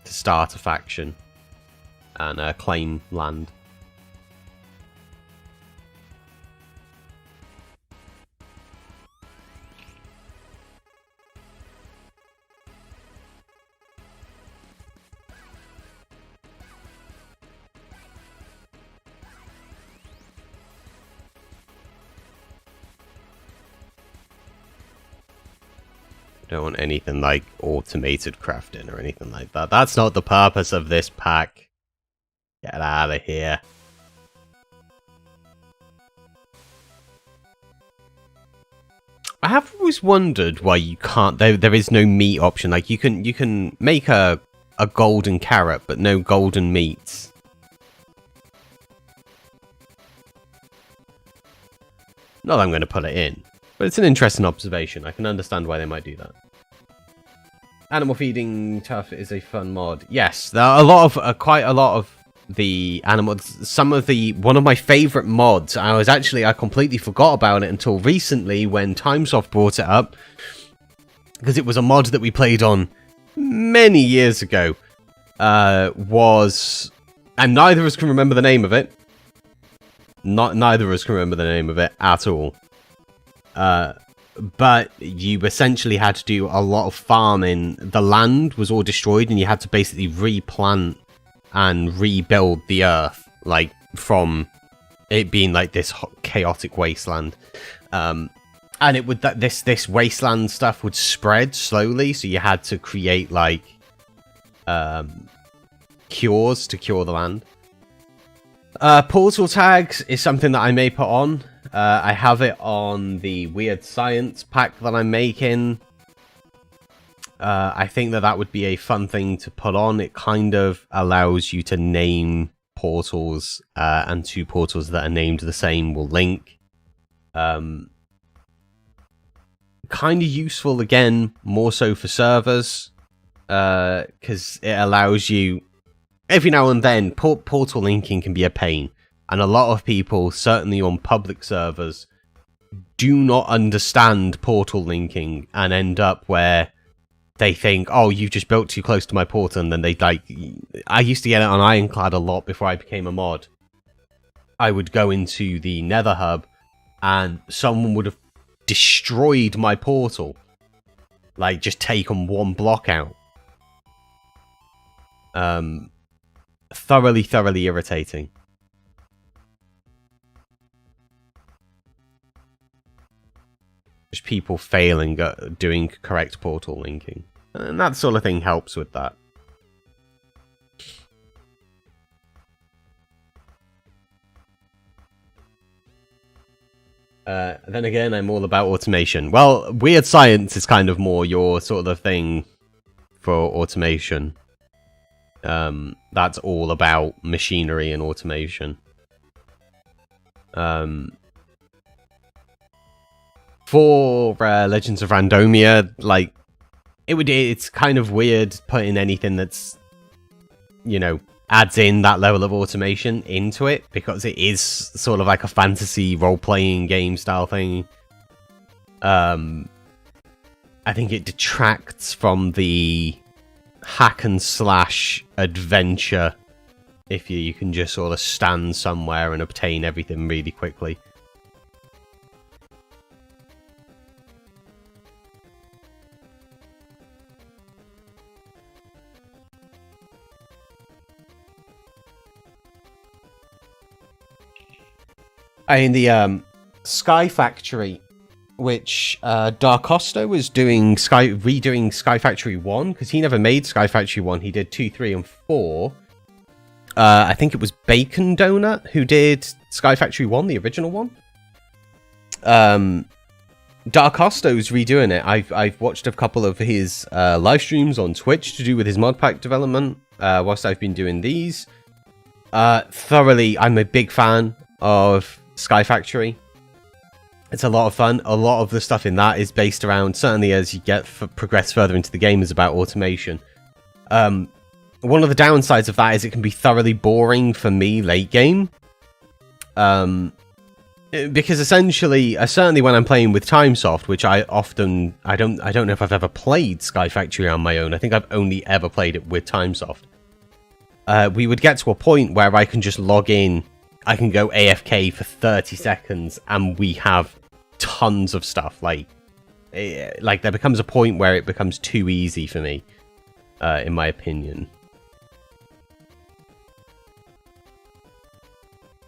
to start a faction and claim land. Don't want anything like automated crafting or anything like that. That's not the purpose of this pack. Get out of here. I have always wondered why you can't. There is no meat option. Like you can make a golden carrot, but no golden meats. Not that I'm going to put it in, but it's an interesting observation. I can understand why they might do that. Animal feeding tough is a fun mod. Yes, there are a lot of quite a lot of the animals. One of my favorite mods. I completely forgot about it until recently when Timesoft brought it up, because it was a mod that we played on many years ago. And neither of us can remember the name of it. Neither of us can remember the name of it at all. But you essentially had to do a lot of farming. The land was all destroyed, and you had to basically replant and rebuild the earth, like from it being like this chaotic wasteland. And it would this wasteland stuff would spread slowly, so you had to create like cures to cure the land. Portal tags is something that I may put on. I have it on the Weird Science pack that I'm making. I think that would be a fun thing to put on. It kind of allows you to name portals, and two portals that are named the same will link. Kind of useful, again, more so for servers, because it allows you, every now and then, portal linking can be a pain. And a lot of people, certainly on public servers, do not understand portal linking and end up where they think, oh, you've just built too close to my portal, and then they like... I used to get it on Ironclad a lot before I became a mod. I would go into the Nether Hub, and someone would have destroyed my portal. Like, just taken one block out. Thoroughly irritating. Just people failing at doing correct portal linking. And that sort of thing helps with that. Then again, I'm all about automation. Well, Weird Science is kind of more your sort of thing for automation. That's all about machinery and automation. For Legends of Randomia, like, it's kind of weird putting anything that's, you know, adds in that level of automation into it, because it is sort of like a fantasy role-playing game style thing. I think it detracts from the hack and slash adventure if you can just sort of stand somewhere and obtain everything really quickly. In the Sky Factory, which 𝗘𝗡𝗜𝗚𝗏 was doing redoing Sky Factory 1, because he never made Sky Factory 1, he did 2, 3, and 4. I think it was Bacon Donut who did Sky Factory 1, the original one. 𝗘𝗡𝗚𝗏 was redoing it. I've watched a couple of his live streams on Twitch to do with his modpack development, whilst I've been doing these. Thoroughly, I'm a big fan of Sky Factory. It's a lot of fun. A lot of the stuff in that is based around, certainly as you progress further into the game, is about automation. One of the downsides of that is it can be thoroughly boring for me late game. Because essentially, certainly when I'm playing with Timesoft, which I don't know if I've ever played Sky Factory on my own. I think I've only ever played it with Timesoft. We would get to a point where I can just log in, I can go AFK for 30 seconds, and we have tons of stuff. Like there becomes a point where it becomes too easy for me, in my opinion.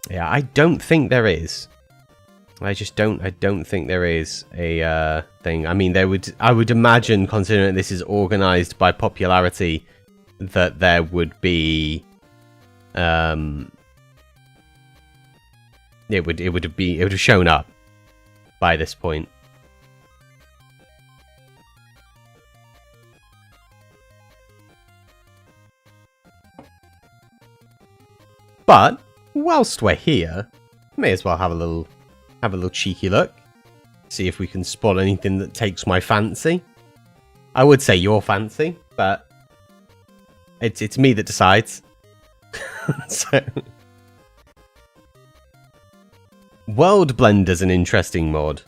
Yeah, I don't think there is. I don't think there is a thing. I mean, I would imagine, considering this is organized by popularity, that there would be, it would have shown up by this point. But whilst we're here, may as well have a little cheeky look, see if we can spot anything that takes my fancy. I would say your fancy, but it's me that decides. So, World Blender's an interesting mod.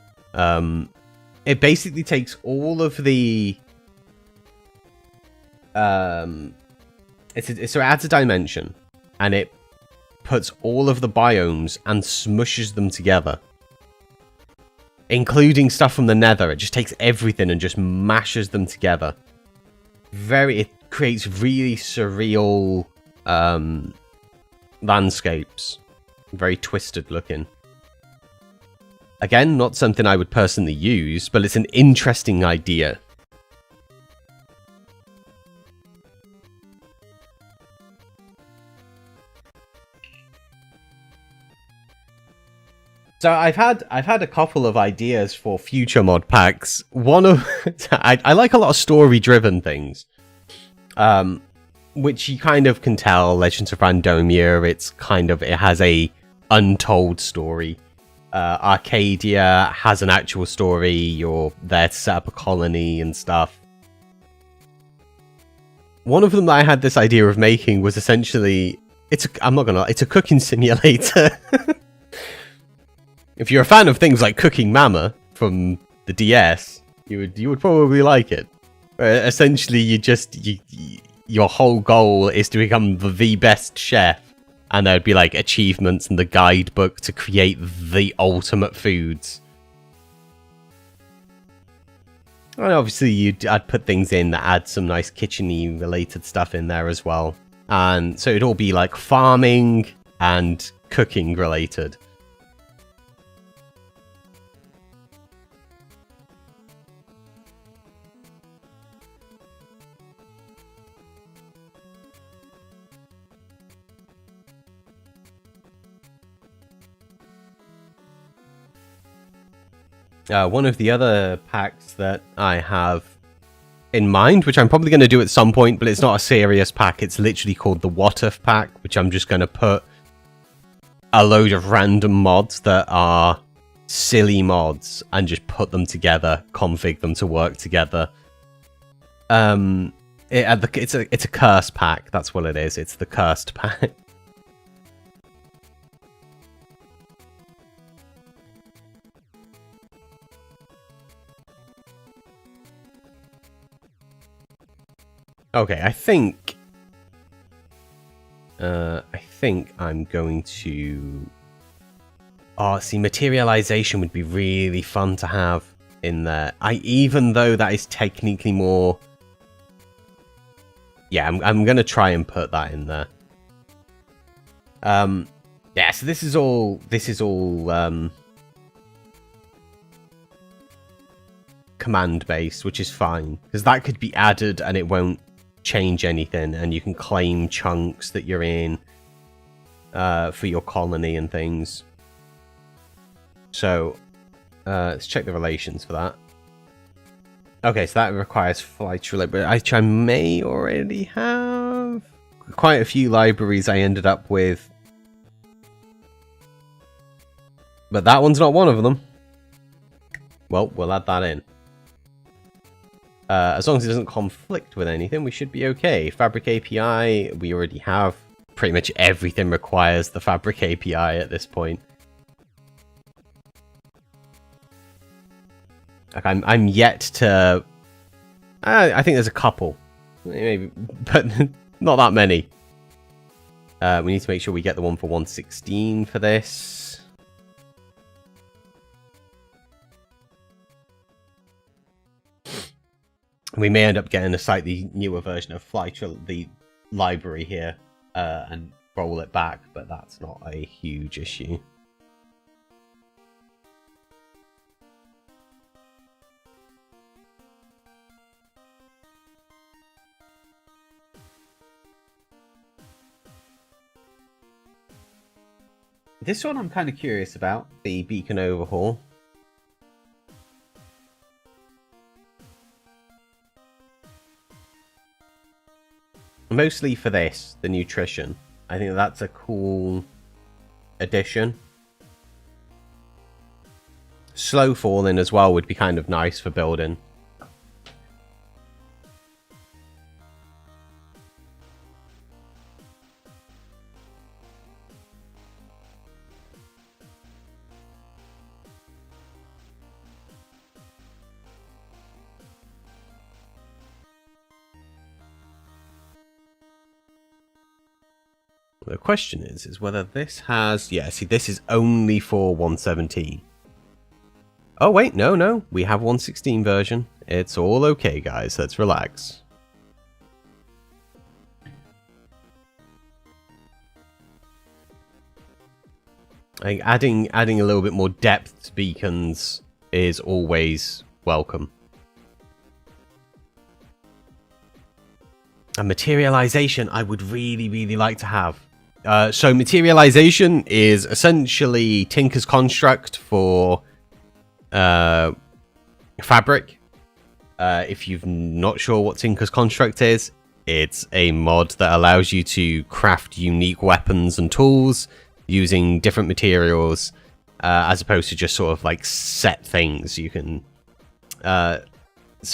It basically takes all of the so it adds a dimension, and it puts all of the biomes and smushes them together, including stuff from the Nether. It just takes everything and just mashes them together. It creates really surreal landscapes, very twisted looking. Again, not something I would personally use, but it's an interesting idea. So I've had a couple of ideas for future mod packs. One of I like a lot of story-driven things, which you kind of can tell. Legends of Randomia, it has a untold story. Arcadia has an actual story. You're there to set up a colony and stuff. One of them that I had this idea of making was essentially it's a cooking simulator. If you're a fan of things like 𝗘𝗡𝗜𝗥𝗘 from the DS, you would probably like it. Essentially, your whole goal is to become the best chef, and there'd be like achievements in the guidebook to create the ultimate foods. And obviously, I'd put things in that add some nice kitchen-y related stuff in there as well, and so it'd all be like farming and cooking related. One of the other packs that I have in mind, which I'm probably going to do at some point, but it's not a serious pack. It's literally called the What If pack, which I'm just going to put a load of random mods that are silly mods and just put them together, config them to work together. It's a curse pack. That's what it is. It's the cursed pack. Okay, I think I'm going to... Oh, see, materialization would be really fun to have in there. Even though that is technically more... Yeah, I'm going to try and put that in there. Yeah, so this is all command-based, which is fine, because that could be added and it won't change anything, and you can claim chunks that you're in for your colony and things. So let's check the relations for that. Okay, so that requires flight relay, but I may already have quite a few libraries I ended up with, but that one's not one of them. Well, we'll add that in. As long as it doesn't conflict with anything, we should be okay. Fabric API, we already have. Pretty much everything requires the Fabric API at this point. Like, I'm yet to... I think there's a couple. Maybe, but not that many. We need to make sure we get the one for 116 for this. We may end up getting a slightly newer version of the library here and roll it back, but that's not a huge issue. This one I'm kind of curious about, the beacon overhaul. Mostly for this, the nutrition. I think that's a cool addition. Slow falling as well would be kind of nice for building. The question is whether this has... Yeah, see, this is only for 117. Oh, wait, no. We have 116 version. It's all okay, guys. Let's relax. Like, adding a little bit more depth to beacons is always welcome. And materialization, I would really like to have. So materialization is essentially Tinker's construct for fabric. If you're not sure what Tinker's construct is, it's a mod that allows you to craft unique weapons and tools using different materials, as opposed to just sort of like set things. You can... so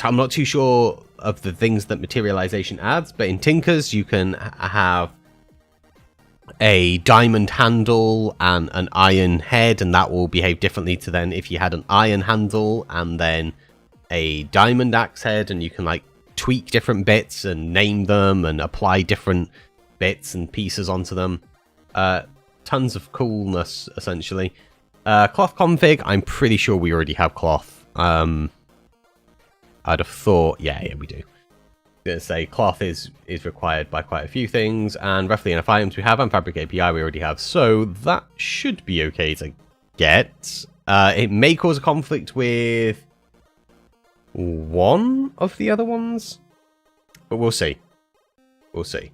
I'm not too sure of the things that materialization adds, but in Tinker's you can have a diamond handle and an iron head, and that will behave differently to then if you had an iron handle and then a diamond axe head, and you can like tweak different bits and name them and apply different bits and pieces onto them. Tons of coolness, essentially. Cloth config, I'm pretty sure we already have cloth. I'd have thought, yeah, we do. Gonna say cloth is required by quite a few things, and roughly enough items we have, and fabric API we already have, so that should be okay to get. It may cause a conflict with one of the other ones, but we'll see. We'll see.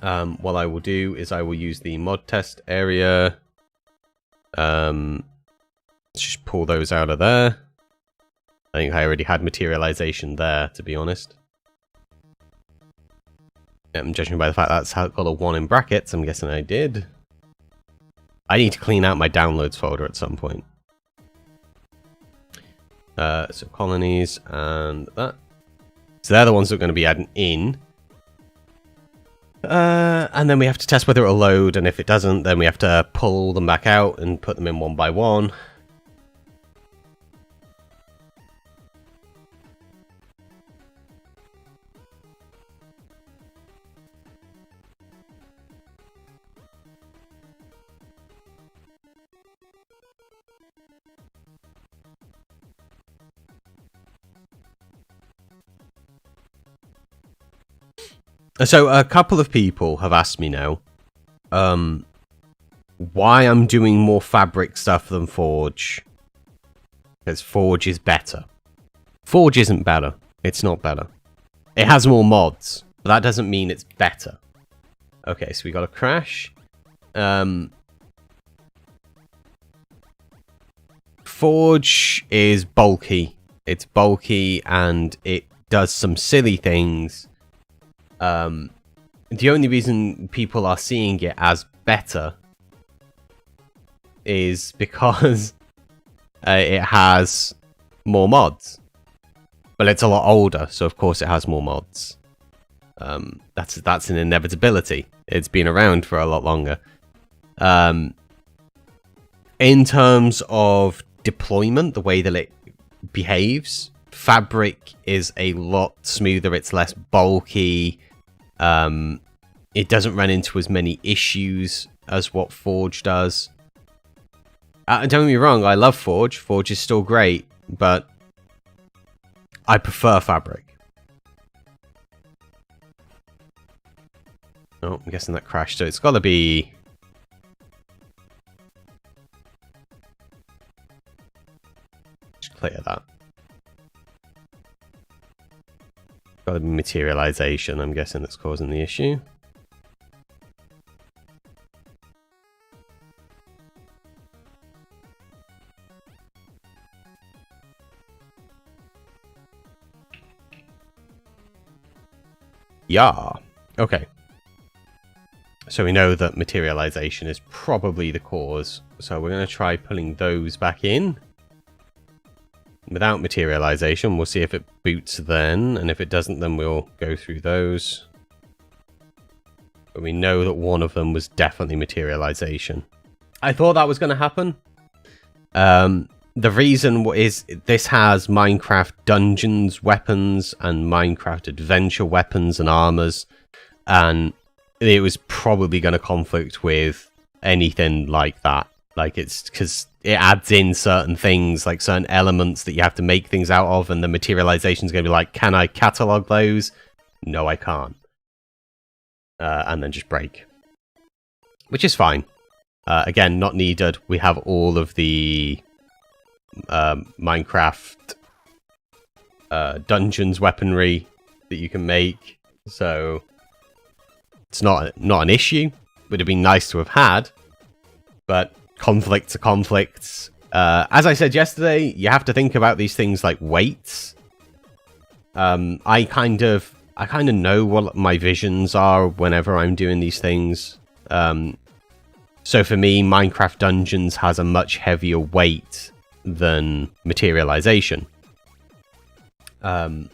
What I will do is I will use the mod test area. Let's just pull those out of there. I think I already had materialization there, to be honest. I'm judging by the fact that's got a 1 in brackets. I'm guessing I did. I need to clean out my downloads folder at some point. So colonies and that. So they're the ones that are going to be adding in. And then we have to test whether it'll load, and if it doesn't, then we have to pull them back out and put them in one by one. So a couple of people have asked me now why I'm doing more fabric stuff than Forge. Because Forge is better. Forge isn't better. It's not better. It has more mods, but that doesn't mean it's better. Okay, so we got a crash. Forge is bulky. It's bulky and it does some silly things. The only reason people are seeing it as better is because it has more mods. But it's a lot older, so of course it has more mods. That's an inevitability. It's been around for a lot longer. In terms of deployment, the way that it behaves, Fabric is a lot smoother. It's less bulky. It doesn't run into as many issues as what Forge does. Don't get me wrong, I love Forge. Forge is still great, but I prefer Fabric. Oh, I'm guessing that crashed, so it's got to be... Just clear that. Got to be materialization, I'm guessing, that's causing the issue. Yeah. Okay. So we know that materialization is probably the cause. So we're going to try pulling those back in. Without materialization, we'll see if it boots then. And if it doesn't, then we'll go through those. But we know that one of them was definitely materialization. I thought that was going to happen. The reason is this has Minecraft dungeons weapons and Minecraft adventure weapons and armors, and it was probably going to conflict with anything like that. Like, it's because it adds in certain things, like certain elements that you have to make things out of, and the materialization is going to be like, can I catalog those? No, I can't. And then just break. Which is fine. Again, not needed. We have all of the Minecraft dungeons weaponry that you can make, so it's not an issue. Would have been nice to have had, but conflicts are conflicts. As I said yesterday, you have to think about these things like weights. I kind of know what my visions are whenever I'm doing these things. So for me, Minecraft Dungeons has a much heavier weight than materialization. The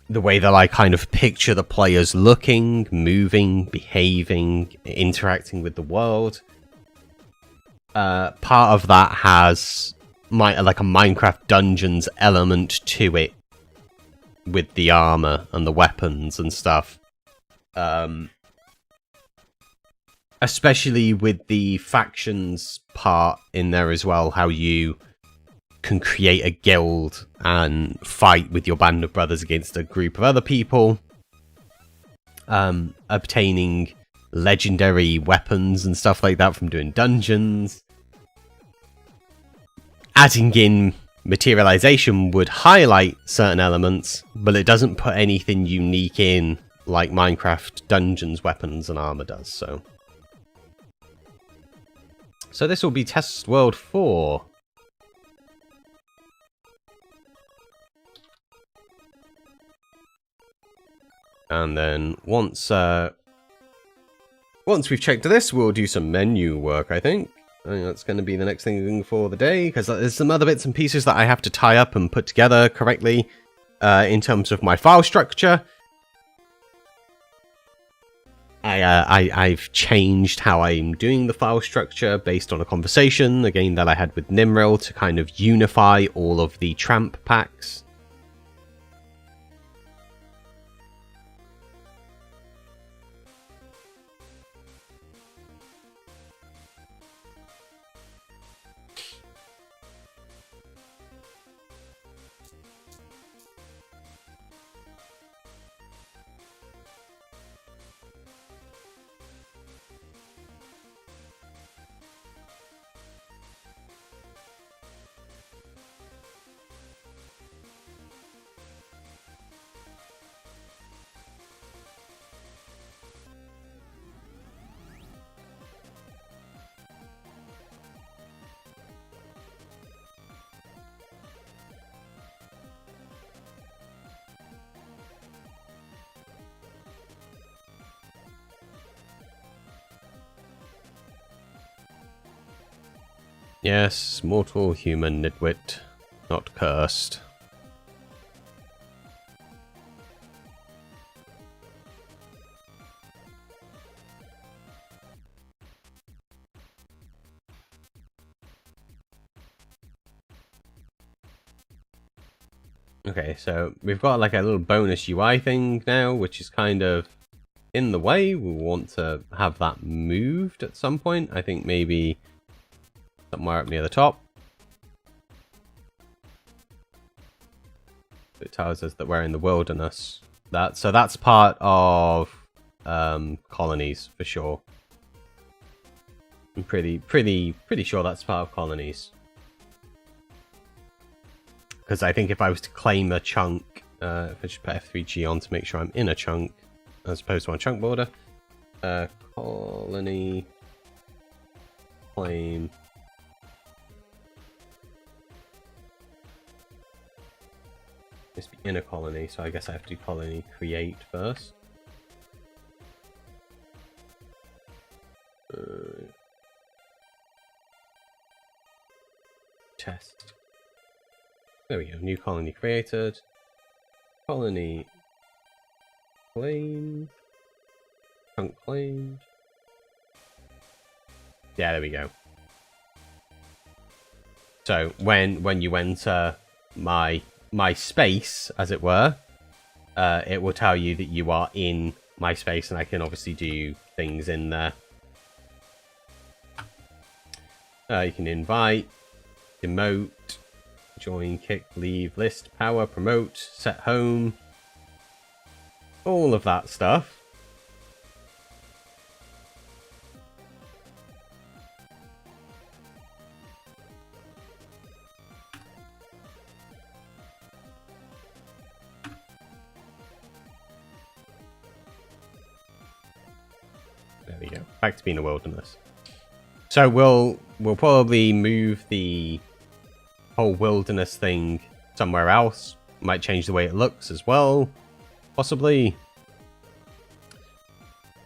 way that I kind of picture the players looking, moving, behaving, interacting with the world. Part of that has like a Minecraft Dungeons element to it, with the armor and the weapons and stuff. Especially with the factions part in there as well, how you can create a guild and fight with your band of brothers against a group of other people. Obtaining legendary weapons and stuff like that from doing dungeons. Adding in materialization would highlight certain elements, but it doesn't put anything unique in like Minecraft Dungeons weapons and armor does, so this will be Test World 4. And then once we've checked this, we'll do some menu work, I think. I think that's going to be the next thing for the day, because there's some other bits and pieces that I have to tie up and put together correctly in terms of my file structure. I've changed how I'm doing the file structure based on a conversation, again, that I had with Nimril to kind of unify all of the tramp packs. Yes, mortal human nitwit, not cursed. Okay, so we've got like a little bonus UI thing now, which is kind of in the way. We want to have that moved at some point. I think maybe somewhere up near the top. It tells us that we're in the wilderness. So that's part of colonies for sure. I'm pretty sure that's part of colonies. Because I think if I was to claim a chunk, if I just put F3G on to make sure I'm in a chunk, as opposed to on chunk border, colony claim. Must be in a colony, so I guess I have to colony create first. Test. There we go. New colony created. Colony claimed. Chunk claimed. Yeah, there we go. So when you enter my space, as it were, it will tell you that you are in my space, and I can obviously do things in there. You can invite, demote, join, kick, leave, list, power, promote, set home, all of that stuff. There we go. Back to being a wilderness. So we'll probably move the whole wilderness thing somewhere else. Might change the way it looks as well, possibly.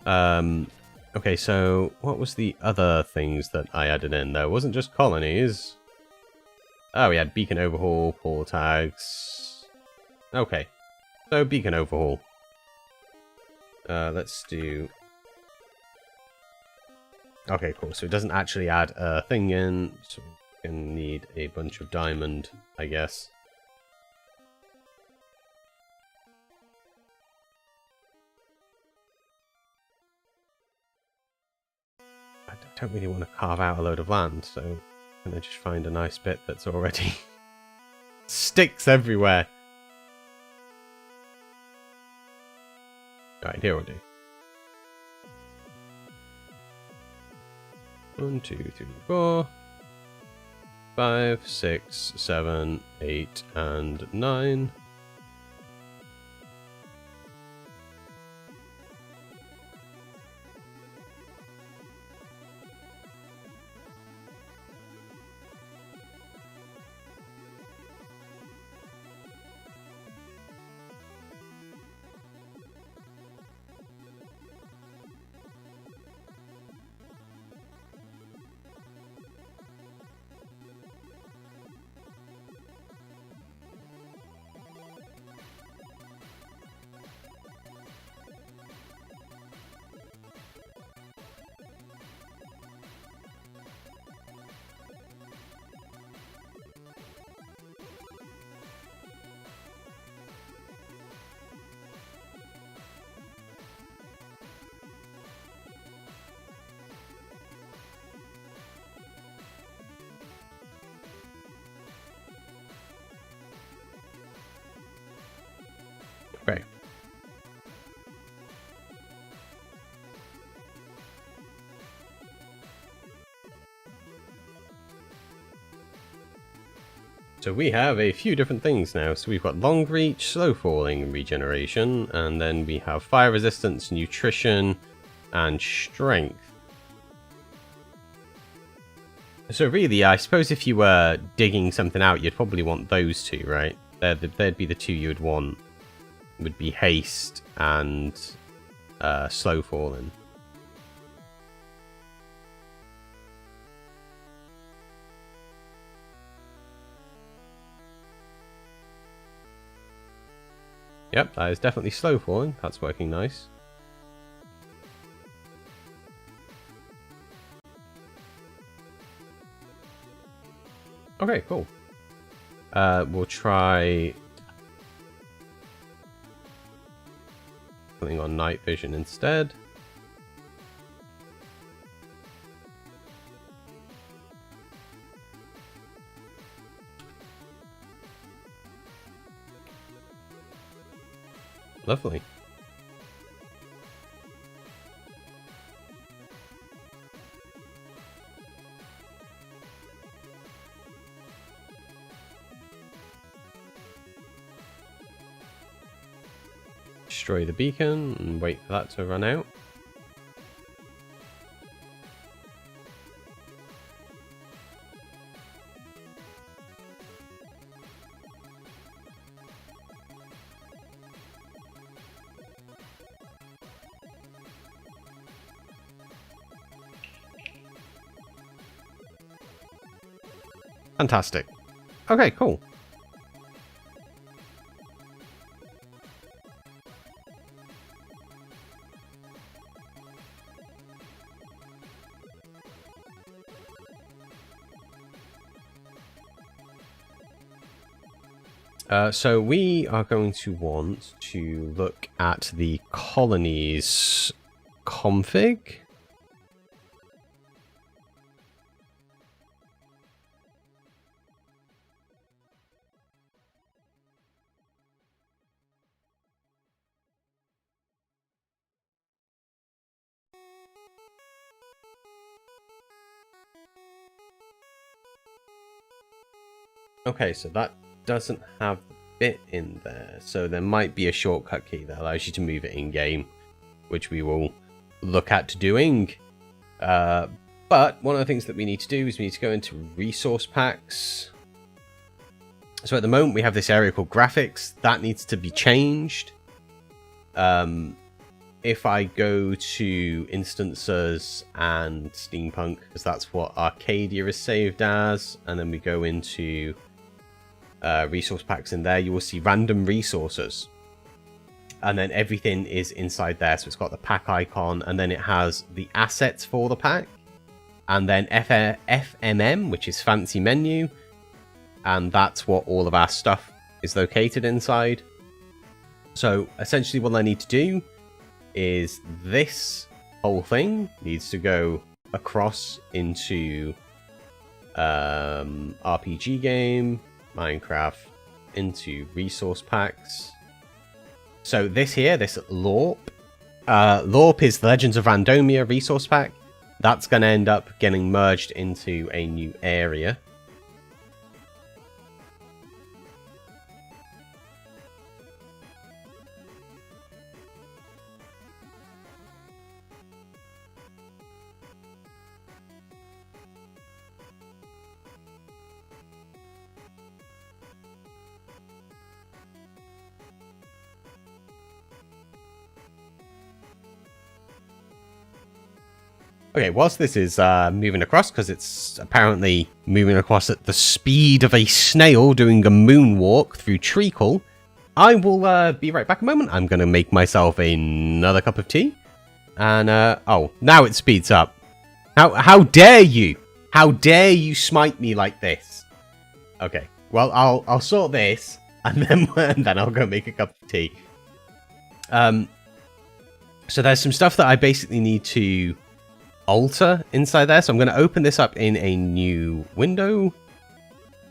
Okay, so what was the other things that I added in there? It wasn't just colonies. Oh, we had beacon overhaul, port tags. Okay, so beacon overhaul. Let's do... Okay, cool. So it doesn't actually add a thing in, so we're going to need a bunch of diamond, I guess. I don't really want to carve out a load of land, so I'm going to just find a nice bit that's already sticks everywhere. Right, here we'll do. 1, 2, 3, 4, 5, 6, 7, 8, and 9. Right. So we have a few different things now. So we've got long reach, slow falling, regeneration, and then we have fire resistance, nutrition, and strength. So really, I suppose if you were digging something out, you'd probably want those two, right? They'd be the two you would want. Would be haste and slow falling. Yep, that is definitely slow falling. That's working nice. Okay, cool. We'll try something on night vision instead. Lovely. Destroy the beacon and wait for that to run out. Fantastic. Okay, cool. So we are going to want to look at the colonies config. Okay, so that doesn't have the bit in there, so there might be a shortcut key that allows you to move it in game, which we will look at doing. But one of the things that we need to do is we need to go into resource packs. So at the moment we have this area called graphics that needs to be changed. If I go to instances and steampunk, because that's what Arcadia is saved as, and then we go into resource packs in there, you will see random resources, and then everything is inside there. So it's got the pack icon, and then it has the assets for the pack, and then FMM, which is fancy menu, and that's what all of our stuff is located inside. So essentially what I need to do is this whole thing needs to go across into RPG game, Minecraft, into resource packs. So this here, this 𝗨𝗨. 𝗨𝗨 is the Legends of Randomia resource pack. That's going to end up getting merged into a new area. Okay, whilst this is moving across, because it's apparently moving across at the speed of a snail doing a moonwalk through treacle, I will be right back a moment. I'm going to make myself another cup of tea. And, oh, now it speeds up. How dare you? How dare you smite me like this? Okay, well, I'll sort this, and then I'll go make a cup of tea. So there's some stuff that I basically need to alter inside there. So I'm going to open this up in a new window,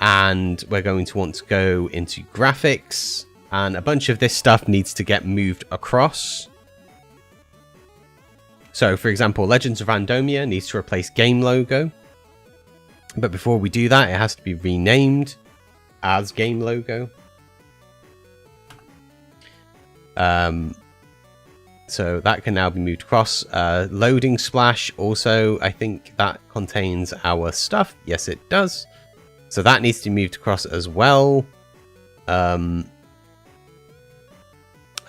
and we're going to want to go into graphics, and a bunch of this stuff needs to get moved across. So for example, Legends of Randomia needs to replace game logo, but before we do that it has to be renamed as game logo. So that can now be moved across. Loading splash also, I think that contains our stuff. Yes, it does. So that needs to be moved across as well.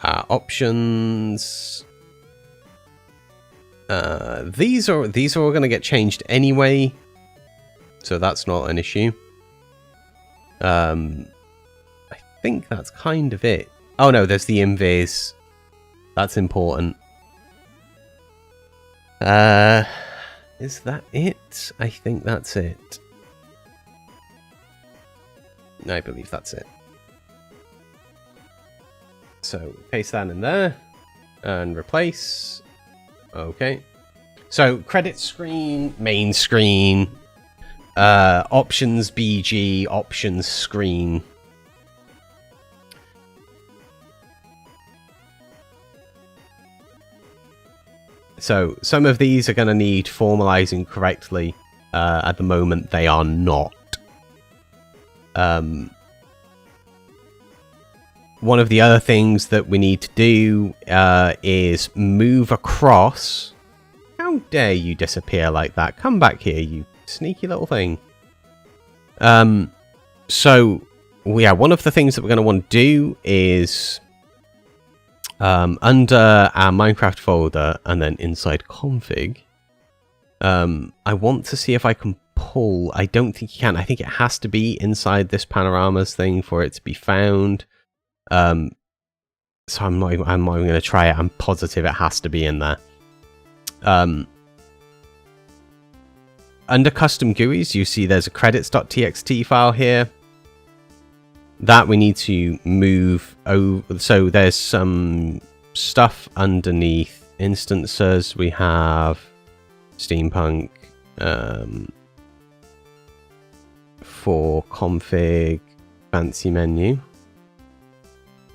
Options. These are all going to get changed anyway, so that's not an issue. I think that's kind of it. Oh no, there's the invis. That's important. Is that it? I think that's it. I believe that's it. So paste that in there and replace. Okay. So credit screen, main screen, options BG, options screen. So some of these are going to need formalizing correctly. At the moment, they are not. One of the other things that we need to do is move across. How dare you disappear like that? Come back here, you sneaky little thing. So, yeah, one of the things that we're going to want to do is under our Minecraft folder and then inside config, I want to see if I can pull. I don't think you can. I think it has to be inside this panoramas thing for it to be found. So I'm not even going to try it. I'm positive it has to be in there. Under custom GUIs, you see there's a credits.txt file here. That we need to move over. So there's some stuff underneath instances. We have steampunk for config fancy menu.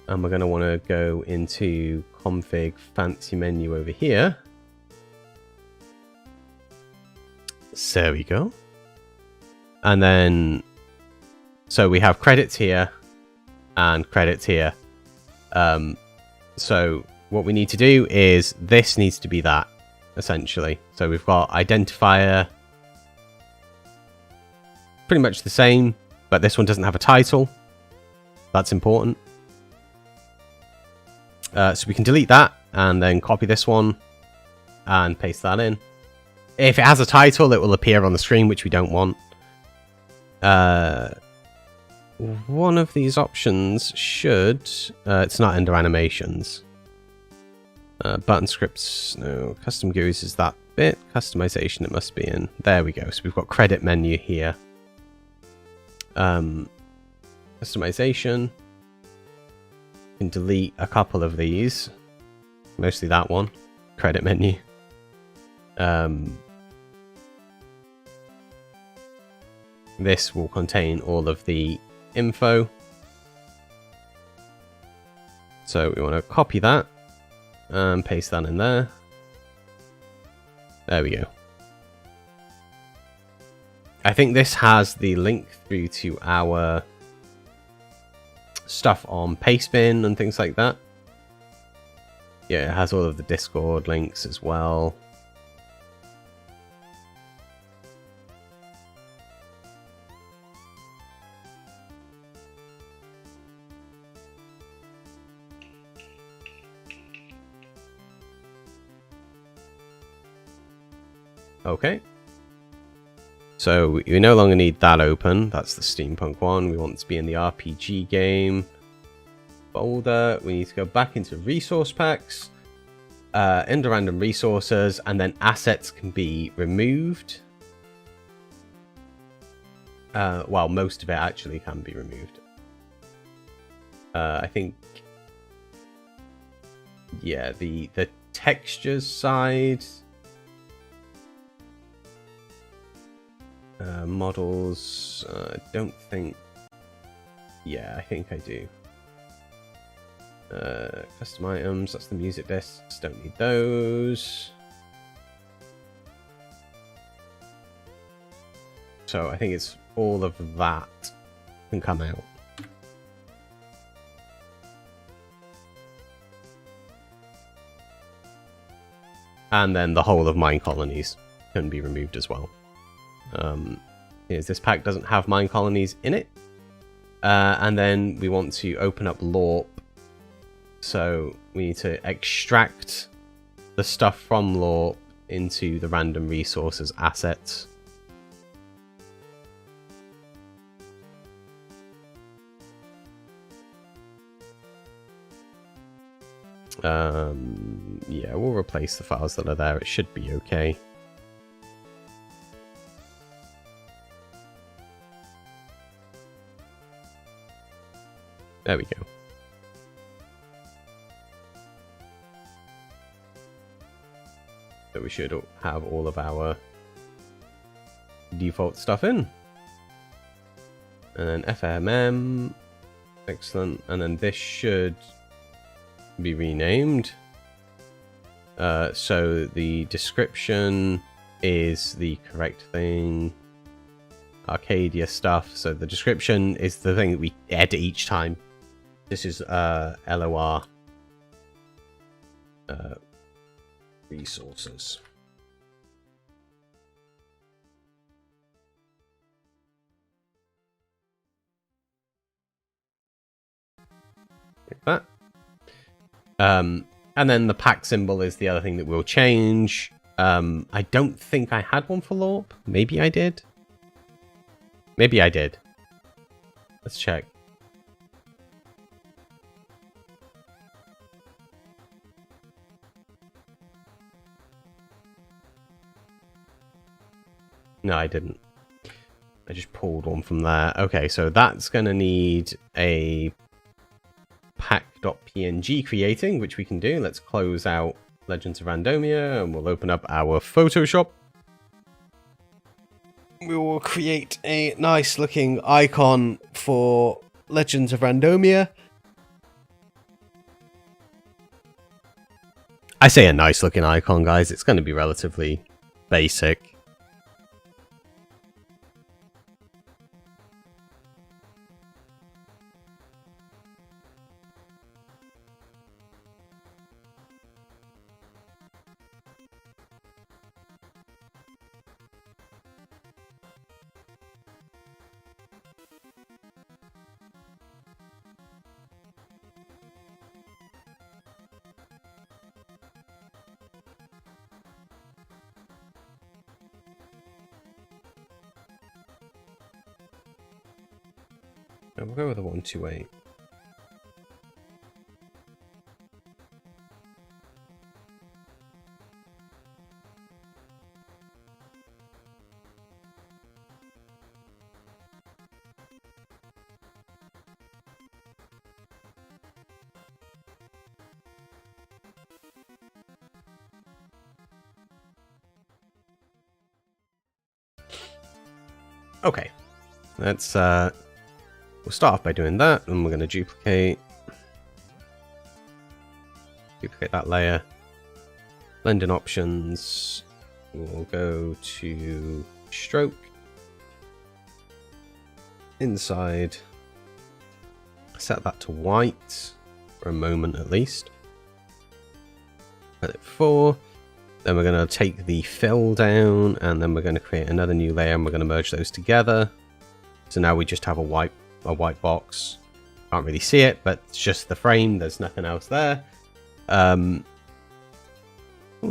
And we're going to want to go into config fancy menu over here. So there we go. And then, so we have credits here and credits here. So what we need to do is this needs to be that, essentially. So we've got identifier, pretty much the same, but this one doesn't have a title. That's important. So we can delete that and then copy this one and paste that in. If it has a title, it will appear on the screen, which we don't want. One of these options should... it's not under animations. Button scripts, no. Custom GUIs is that bit. Customization it must be in. There we go. So we've got credit menu here. Customization. Can delete a couple of these, mostly that one, credit menu. This will contain all of the info, so we want to copy that and paste that in there. There we go. I think this has the link through to our stuff on Pastebin and things like that. Yeah, it has all of the Discord links as well. Okay. So we no longer need that open. That's the steampunk one. We want to be in the RPG game folder. We need to go back into resource packs, into random resources, and then assets can be removed. Well, most of it actually can be removed. I think, yeah, the textures side. Models, I don't think... Yeah, I think I do. Custom items, that's the music discs, don't need those. So I think it's all of that can come out. And then the whole of mine colonies can be removed as well. This pack doesn't have mine colonies in it. And then we want to open up LARP. So we need to extract the stuff from LARP into the random resources assets. Yeah, we'll replace the files that are there. It should be okay. There we go. So we should have all of our default stuff in. And then FMM. Excellent. And then this should be renamed. So the description is the correct thing. Arcadia stuff. So the description is the thing that we edit each time. This is LOR resources. Like that. And then the pack symbol is the other thing that will change. I don't think I had one for LARP. Maybe I did. Maybe I did. Let's check. No, I didn't. I just pulled one from there. Okay, so that's going to need a pack.png creating, which we can do. Let's close out Legends of Randomia, and we'll open up our Photoshop. We will create a nice looking icon for Legends of Randomia. I say a nice looking icon, guys. It's going to be relatively basic. We'll go with a 128. Okay, let's we'll start off by doing that, and we're going to duplicate that layer. Blending options, we'll go to stroke, inside, set that to white for a moment at least. Let it 4. Then we're going to take the fill down, and then we're going to create another new layer, and we're going to merge those together. So now we just have a white box. Can't really see it, but it's just the frame. There's nothing else there. We'll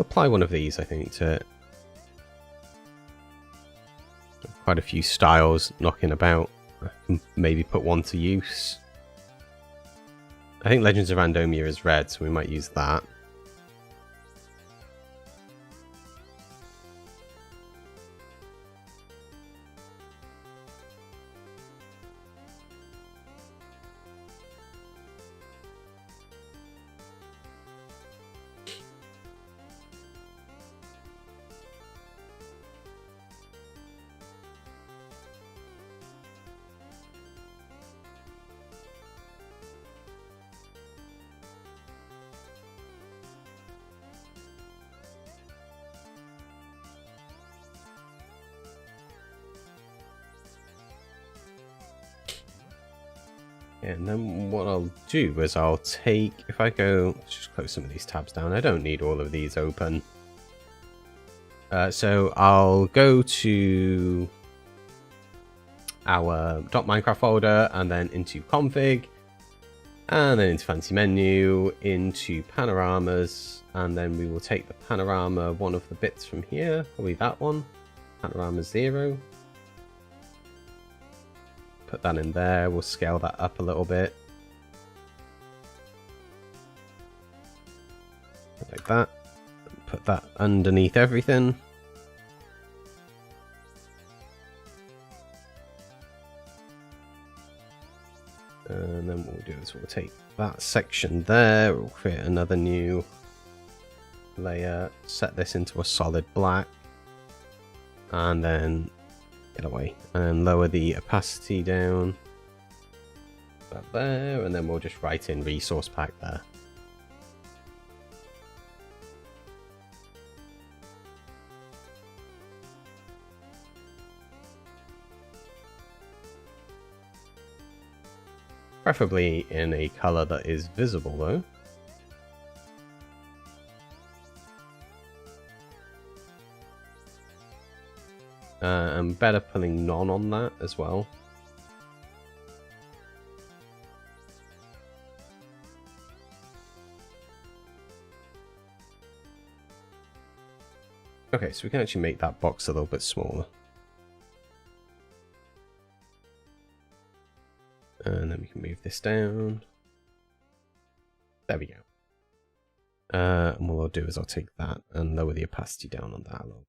apply one of these, I think, to it. Quite a few styles knocking about. I can maybe put one to use. I think Legends of Randomia is red, so we might use that. And then what I'll do is I'll take, if I go, let's just close some of these tabs down. I don't need all of these open. So I'll go to our .minecraft folder, and then into config, and then into fancy menu, into panoramas, and then we will take the panorama, one of the bits from here, probably that one, panorama 0. Put that in there. We'll scale that up a little bit. Like that. Put that underneath everything. And then what we'll do is we'll take that section there. We'll create another new layer. Set this into a solid black. And then away, and lower the opacity down about there, and then we'll just write in resource pack there. Preferably in a color that is visible though. I'm better putting none on that as well. Okay, so we can actually make that box a little bit smaller. can move this down. There we go. And what I'll do is I'll take that and lower the opacity down on that a little.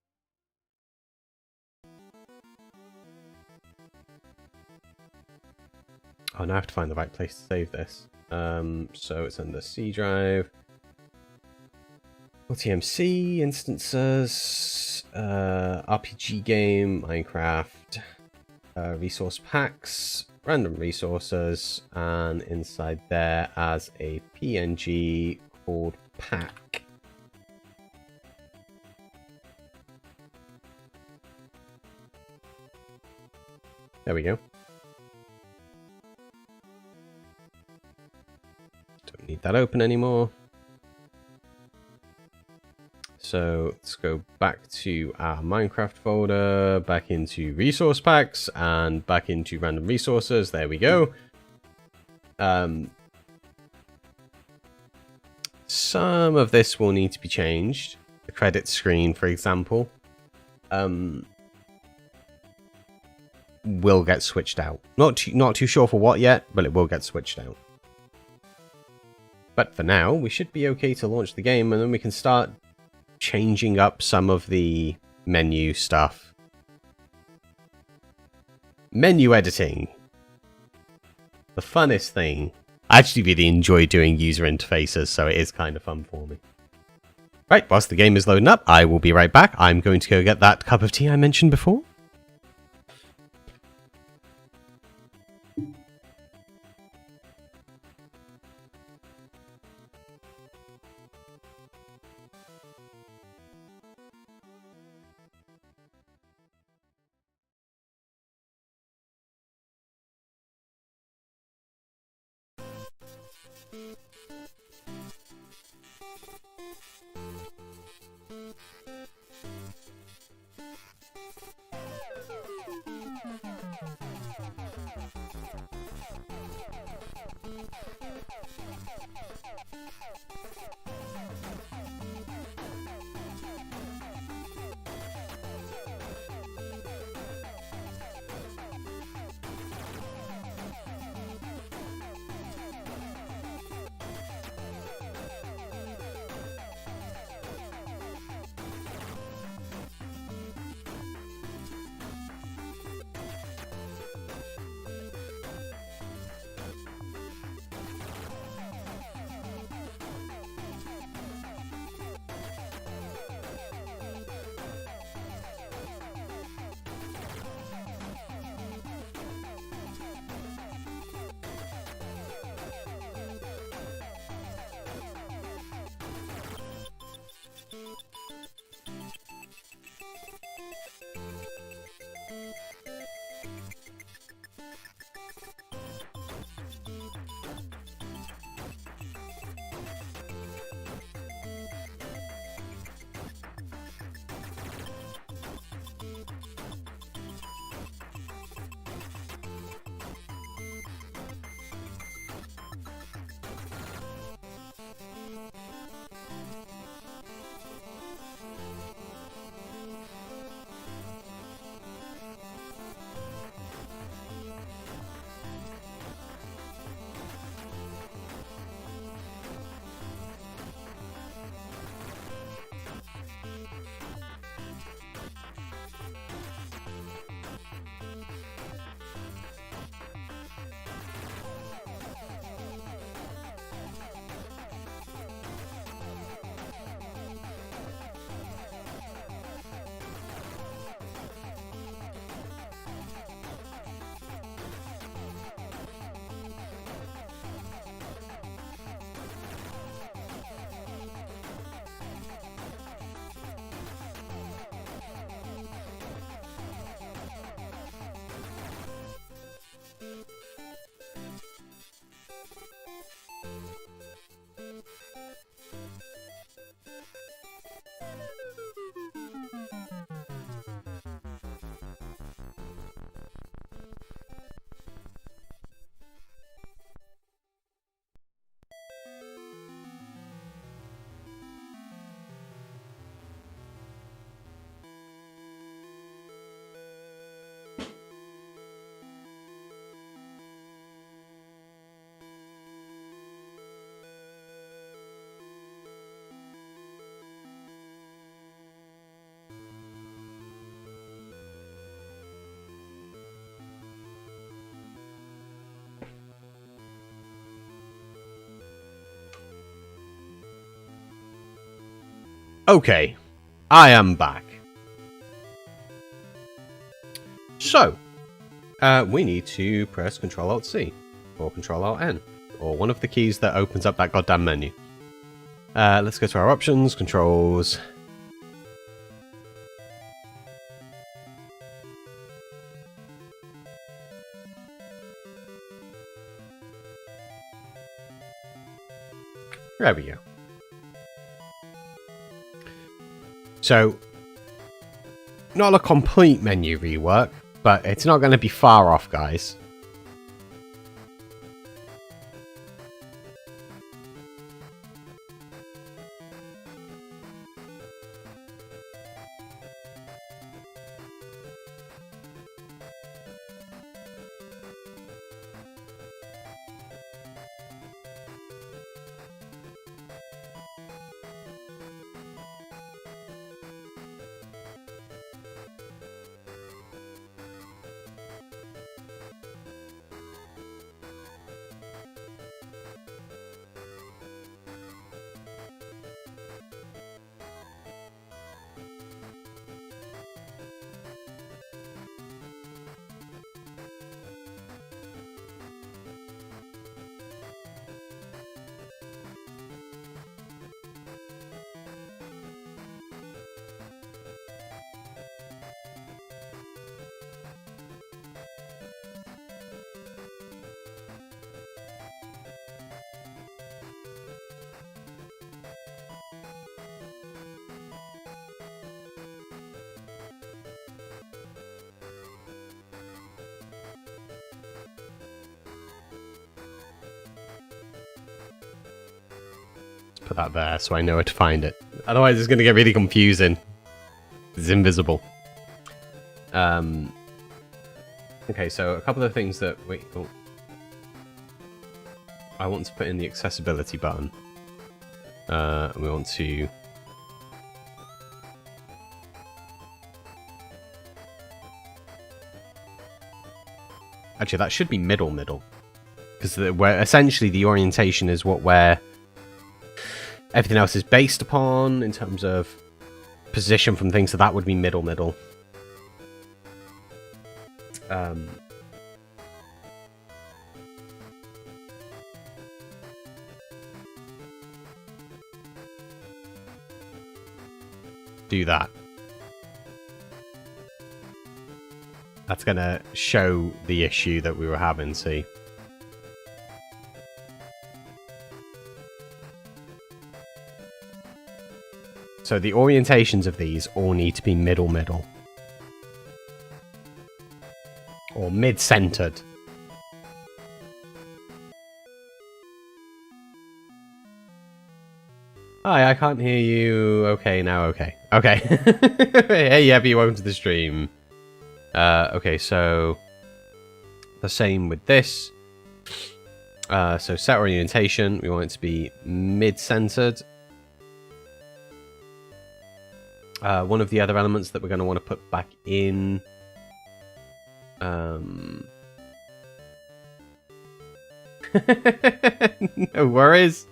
Oh, now I have to find the right place to save this. So it's under C drive. TMC, instances, RPG game, Minecraft, resource packs, random resources, and inside there as a PNG called pack. There we go. Don't need that open anymore. So let's go back to our Minecraft folder, back into resource packs, and back into random resources. There we go. Some of this will need to be changed. The credit screen, for example, will get switched out. Not too sure for what yet, but it will get switched out. But for now, we should be okay to launch the game, and then we can start changing up some of the menu stuff. Menu editing. The funnest thing. I actually really enjoy doing user interfaces, so it is kind of fun for me. Right, whilst the game is loading up, I will be right back. I'm going to go get that cup of tea I mentioned before. Okay, I am back. So, we need to press Ctrl-Alt-C, or Ctrl-Alt-N, or one of the keys that opens up that goddamn menu. Let's go to our options, controls. There we go. So, not a complete menu rework, but it's not going to be far off, guys. Put that there so I know where to find it. Otherwise it's going to get really confusing. It's invisible. Okay, so a couple of things that... Wait, oh. I want to put in the accessibility button. We want to... Actually, that should be middle. Because where essentially the orientation is where everything else is based upon in terms of position from things, so that would be middle. Do that. That's gonna show the issue that we were having, see? So the orientations of these all need to be middle. Or mid-centered. Hi, I can't hear you. Okay, now okay. Okay. Hey, Abby, welcome to the stream. Okay, so the same with this. So set orientation, we want it to be mid-centered. One of the other elements that we're going to want to put back in. No worries.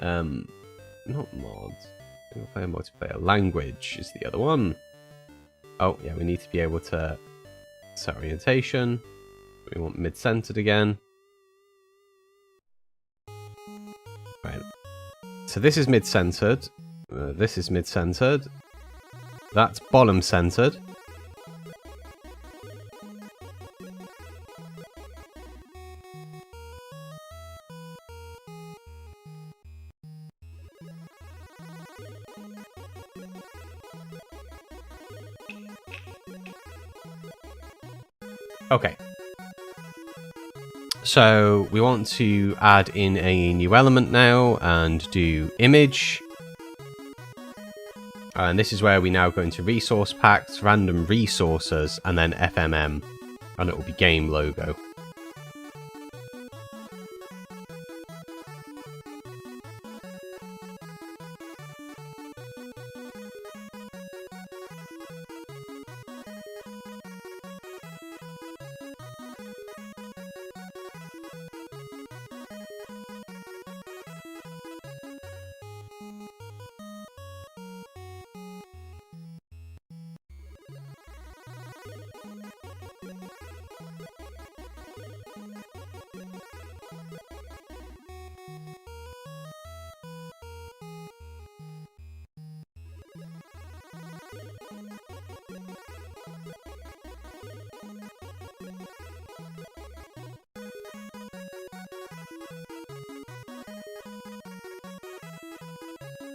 Not mods. Single-player multiplayer. Language is the other one. Oh, yeah, we need to be able to set orientation. We want mid-centered again. Right. So this is mid-centered. This is mid-centered. That's bottom-centered. Okay. So we want to add in a new element now and do image. And this is where we now go into resource packs, random resources, and then FMM. And it will be game logo.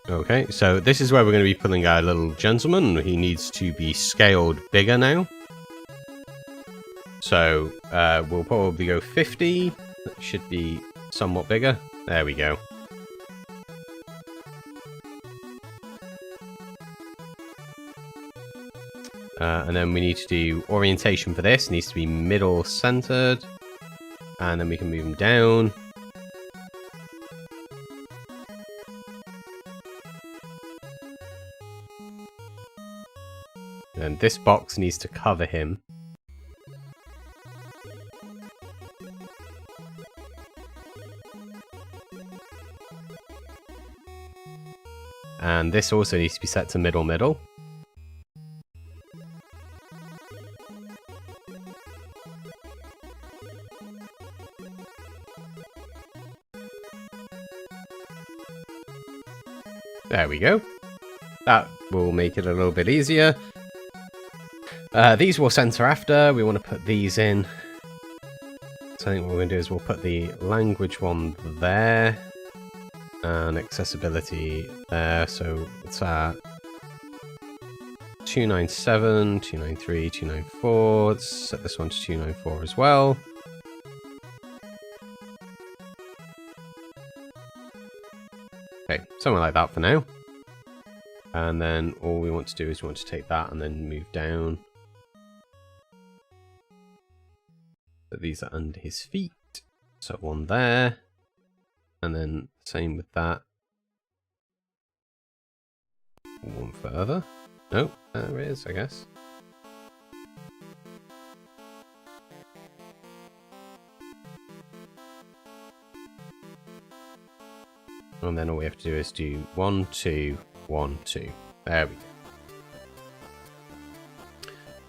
Okay, so this is where we're going to be putting our little gentleman. He needs to be scaled bigger now. So we'll probably go 50. That should be somewhat bigger. There we go. And then we need to do orientation for this. It needs to be middle centered. And then we can move him down. And this box needs to cover him. And this also needs to be set to middle. There we go. That will make it a little bit easier. These will center after. We want to put these in. So I think what we're going to do is we'll put the language one there. And accessibility there. So it's at 297, 293, 294. Let's set this one to 294 as well. Okay, something like that for now. And then all we want to do is we want to take that and then move down. So these are under his feet. So one there. And then same with that. One further. Nope, there it is, I guess. And then all we have to do is do 1, 2, 1, 2. There we go.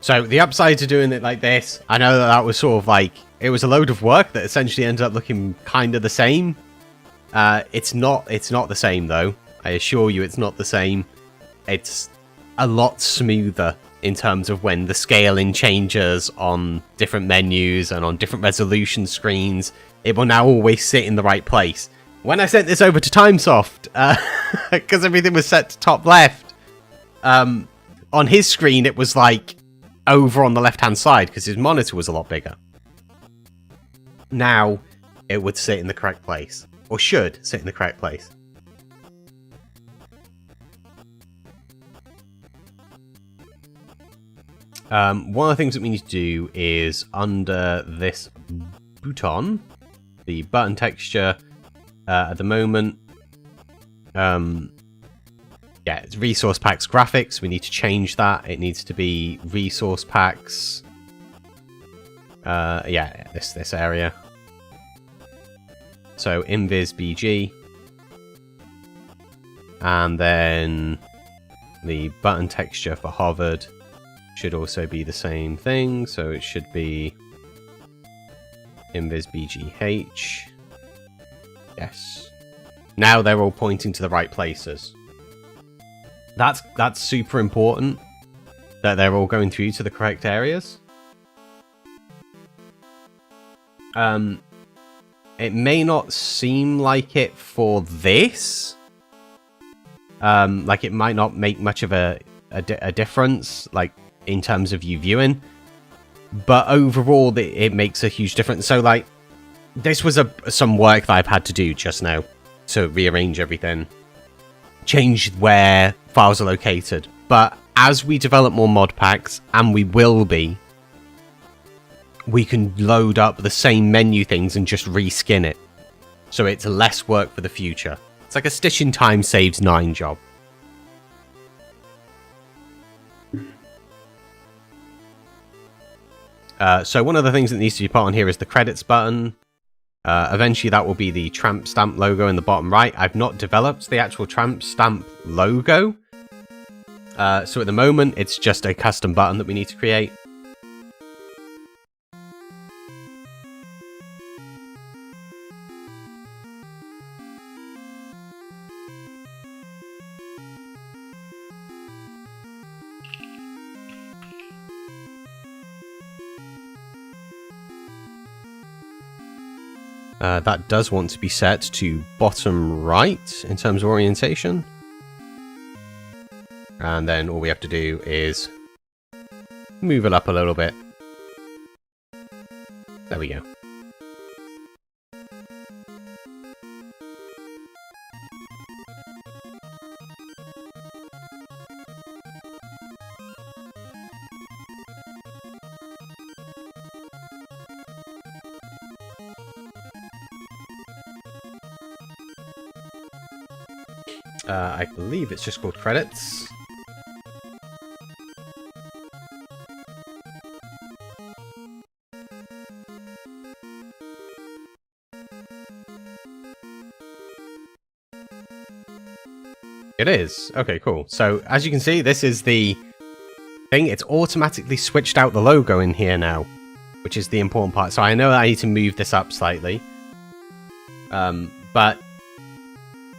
So the upside to doing it like this, I know that that was sort of like, it was a load of work that essentially ended up looking kind of the same. It's not the same though. I assure you it's not the same. It's a lot smoother in terms of when the scaling changes on different menus and on different resolution screens. It will now always sit in the right place. When I sent this over to Timesoft, because everything was set to top left, on his screen it was like over on the left-hand side because his monitor was a lot bigger. Now it would sit in the correct place, or should sit in the correct place. One of the things that we need to do is under this button, the button texture. At the moment, yeah, it's resource packs graphics. We need to change that. It needs to be resource packs. Yeah, this area. So invis bg, and then the button texture for hovered should also be the same thing. So it should be invis bgh. Yes. Now they're all pointing to the right places. That's super important that they're all going through to the correct areas. It may not seem like it for this. Like it might not make much of a difference, like in terms of you viewing. But overall, it makes a huge difference. So like, this was some work that I've had to do just now to rearrange everything, change where files are located. But as we develop more mod packs, and we will be, we can load up the same menu things and just reskin it. So it's less work for the future. It's like a stitching time saves 9 job. So one of the things that needs to be put on here is the credits button. Eventually that will be the tramp stamp logo in the bottom right. I've not developed the actual tramp stamp logo. So at the moment it's just a custom button that we need to create. That does want to be set to bottom right in terms of orientation. And then all we have to do is move it up a little bit. There we go. I believe it's just called credits. It is. Okay, cool. So, as you can see, this is the thing. It's automatically switched out the logo in here now, which is the important part. So I know that I need to move this up slightly. But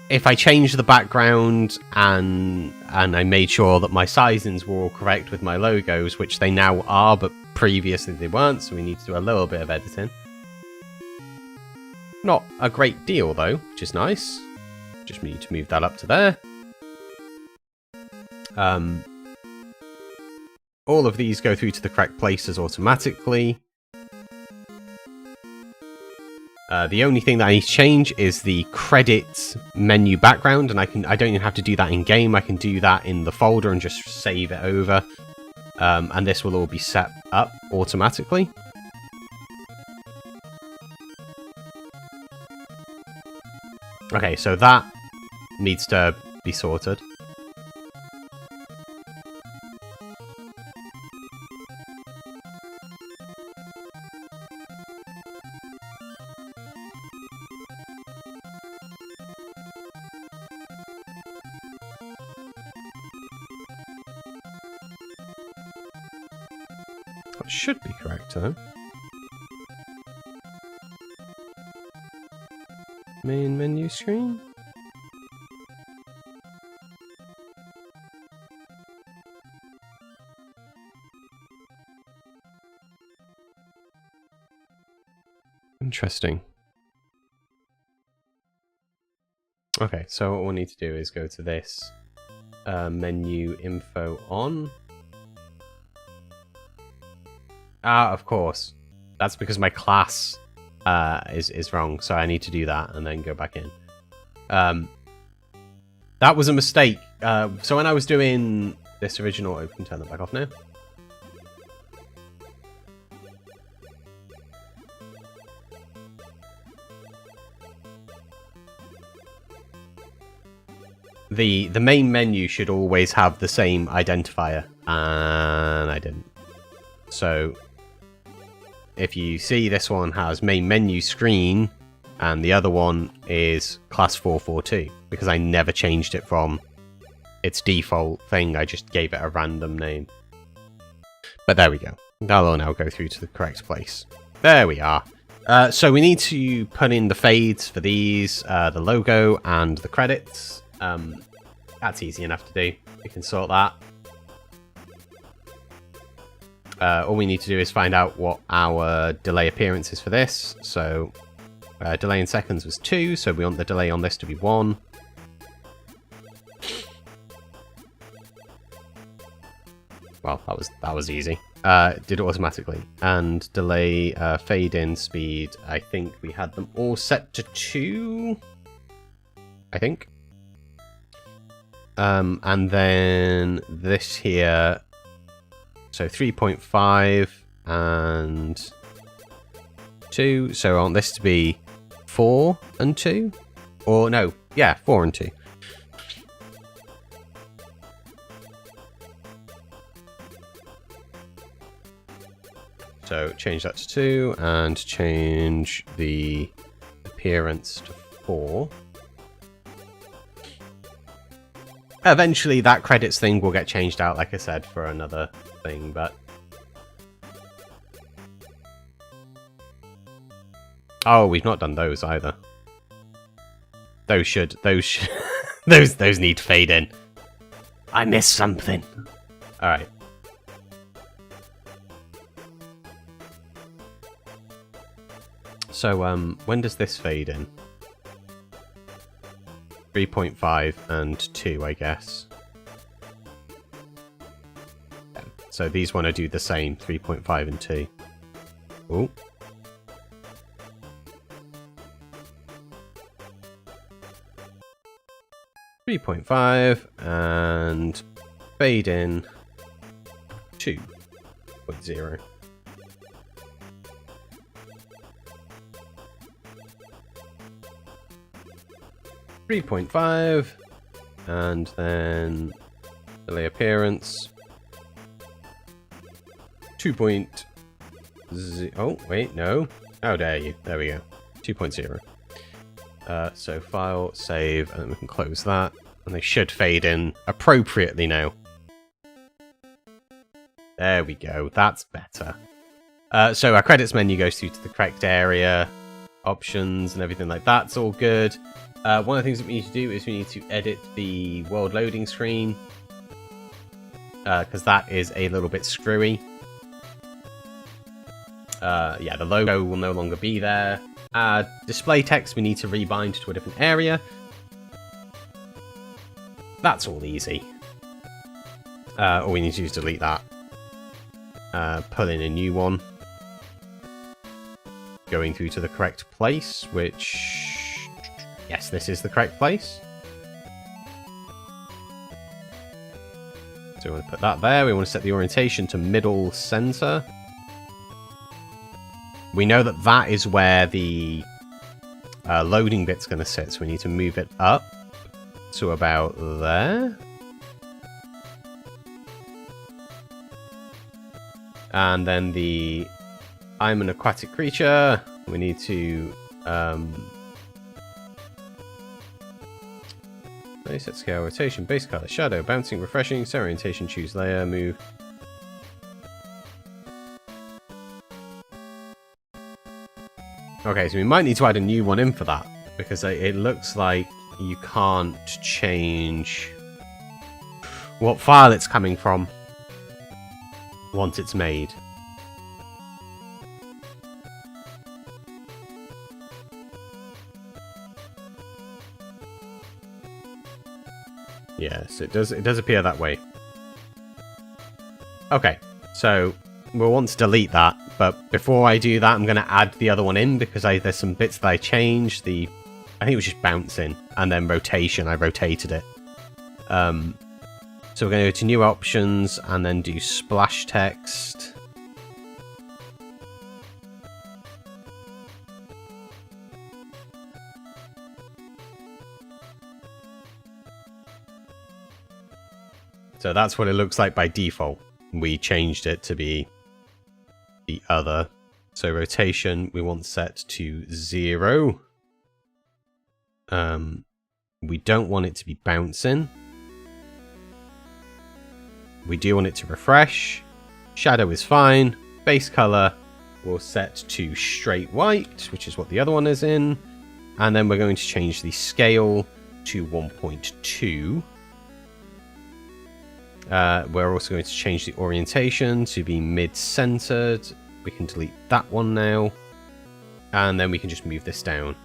if I change the background and I made sure that my sizings were all correct with my logos, which they now are, but previously they weren't, so we need to do a little bit of editing. Not a great deal, though, which is nice. Just need to move that up to there. All of these go through to the correct places automatically. The only thing that I need to change is the credits menu background, and I don't even have to do that in game. I can do that in the folder and just save it over, and this will all be set up automatically. Okay, so that needs to be sorted. That should be correct, though. Main menu screen? Interesting. Okay, so what we'll need to do is go to this menu info on. Ah, of course. That's because my class is wrong, so I need to do that and then go back in. That was a mistake. So when I was doing this original, I can turn that back off now. The main menu should always have the same identifier, and I didn't. So if you see, this one has main menu screen, and the other one is class 442, because I never changed it from its default thing. I just gave it a random name. But there we go. That'll now go through to the correct place. There we are. So we need to put in the fades for these, the logo and the credits. That's easy enough to do. We can sort that. All we need to do is find out what our delay appearance is for this. So delay in seconds was 2, so we want the delay on this to be 1. Well, that was easy. Did it automatically. And delay fade in speed, I think we had them all set to 2. I think. And then this here, so 3.5 and 2. So I want this to be 4 and 2, or no, yeah, 4 and 2. So change that to 2 and change the appearance to 4. Eventually that credits thing will get changed out, like I said, for another thing, but... Oh, we've not done those either. Those need to fade in. I missed something. Alright. So, when does this fade in? 3.5 and 2, I guess. So these want to do the same, 3.5 and 2. Oh. .5 and fade in 2.0. .5 and then delay appearance 2.0. Oh wait, no. How dare you? There we go. 2.0. So file, save, and then we can close that. And they should fade in appropriately now. There we go. That's better. So our credits menu goes through to the correct area, options, and everything like that's all good. One of the things that we need to do is we need to edit the world loading screen. Because that is a little bit screwy. Yeah, the logo will no longer be there. Display text we need to rebind to a different area. That's all easy. All we need to do is delete that. Pull in a new one. Going through to the correct place, which... Yes, this is the correct place. So we want to put that there. We want to set the orientation to middle center. We know that that is where the loading bit's going to sit, so we need to move it up to about there. And then the I'm an aquatic creature. We need to set scale, rotation, base color, shadow, bouncing, refreshing, set orientation, choose layer, move. Okay, so we might need to add a new one in for that, because it looks like you can't change what file it's coming from once it's made. Yes, it does appear that way. Okay, so we'll want to delete that, but before I do that, I'm going to add the other one in, because there's some bits that I changed. I think it was just bouncing, and then rotation, I rotated it. So we're going to go to new options, and then do splash text. So that's what it looks like by default. We changed it to be the other. So rotation, we want set to 0. We don't want it to be bouncing. We do want it to refresh. Shadow is fine. Base color we'll set to straight white, which is what the other one is in. And then we're going to change the scale to 1.2. We're also going to change the orientation to be mid-centered. We can delete that one now. And then we can just move this down.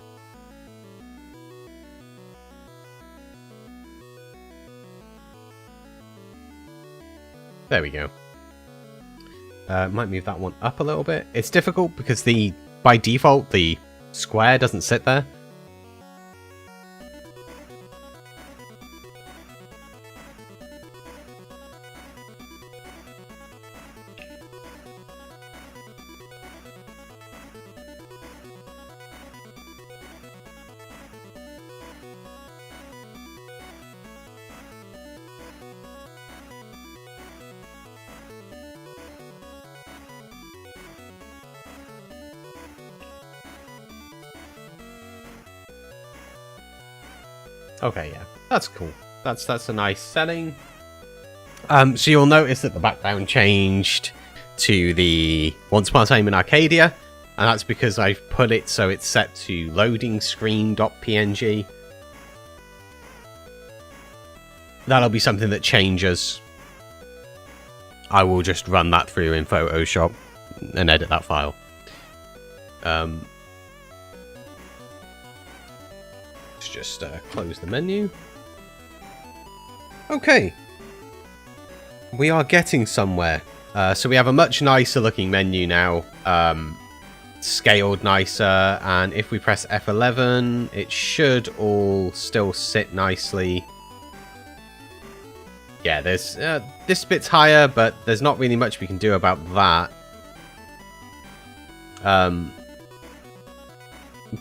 There we go. Might move that one up a little bit. It's difficult because by default, the square doesn't sit there. Okay, yeah, that's cool. That's a nice setting. So you'll notice that the background changed to the Once Upon a Time in Arcadia, and that's because I've put it so it's set to loading screen.png. That'll be something that changes. I will just run that through in Photoshop and edit that file. Just close the menu. Okay. We are getting somewhere So we have a much nicer looking menu now, scaled nicer, and if we press F11, it should all still sit nicely. Yeah, there's this bit's higher, but there's not really much we can do about that.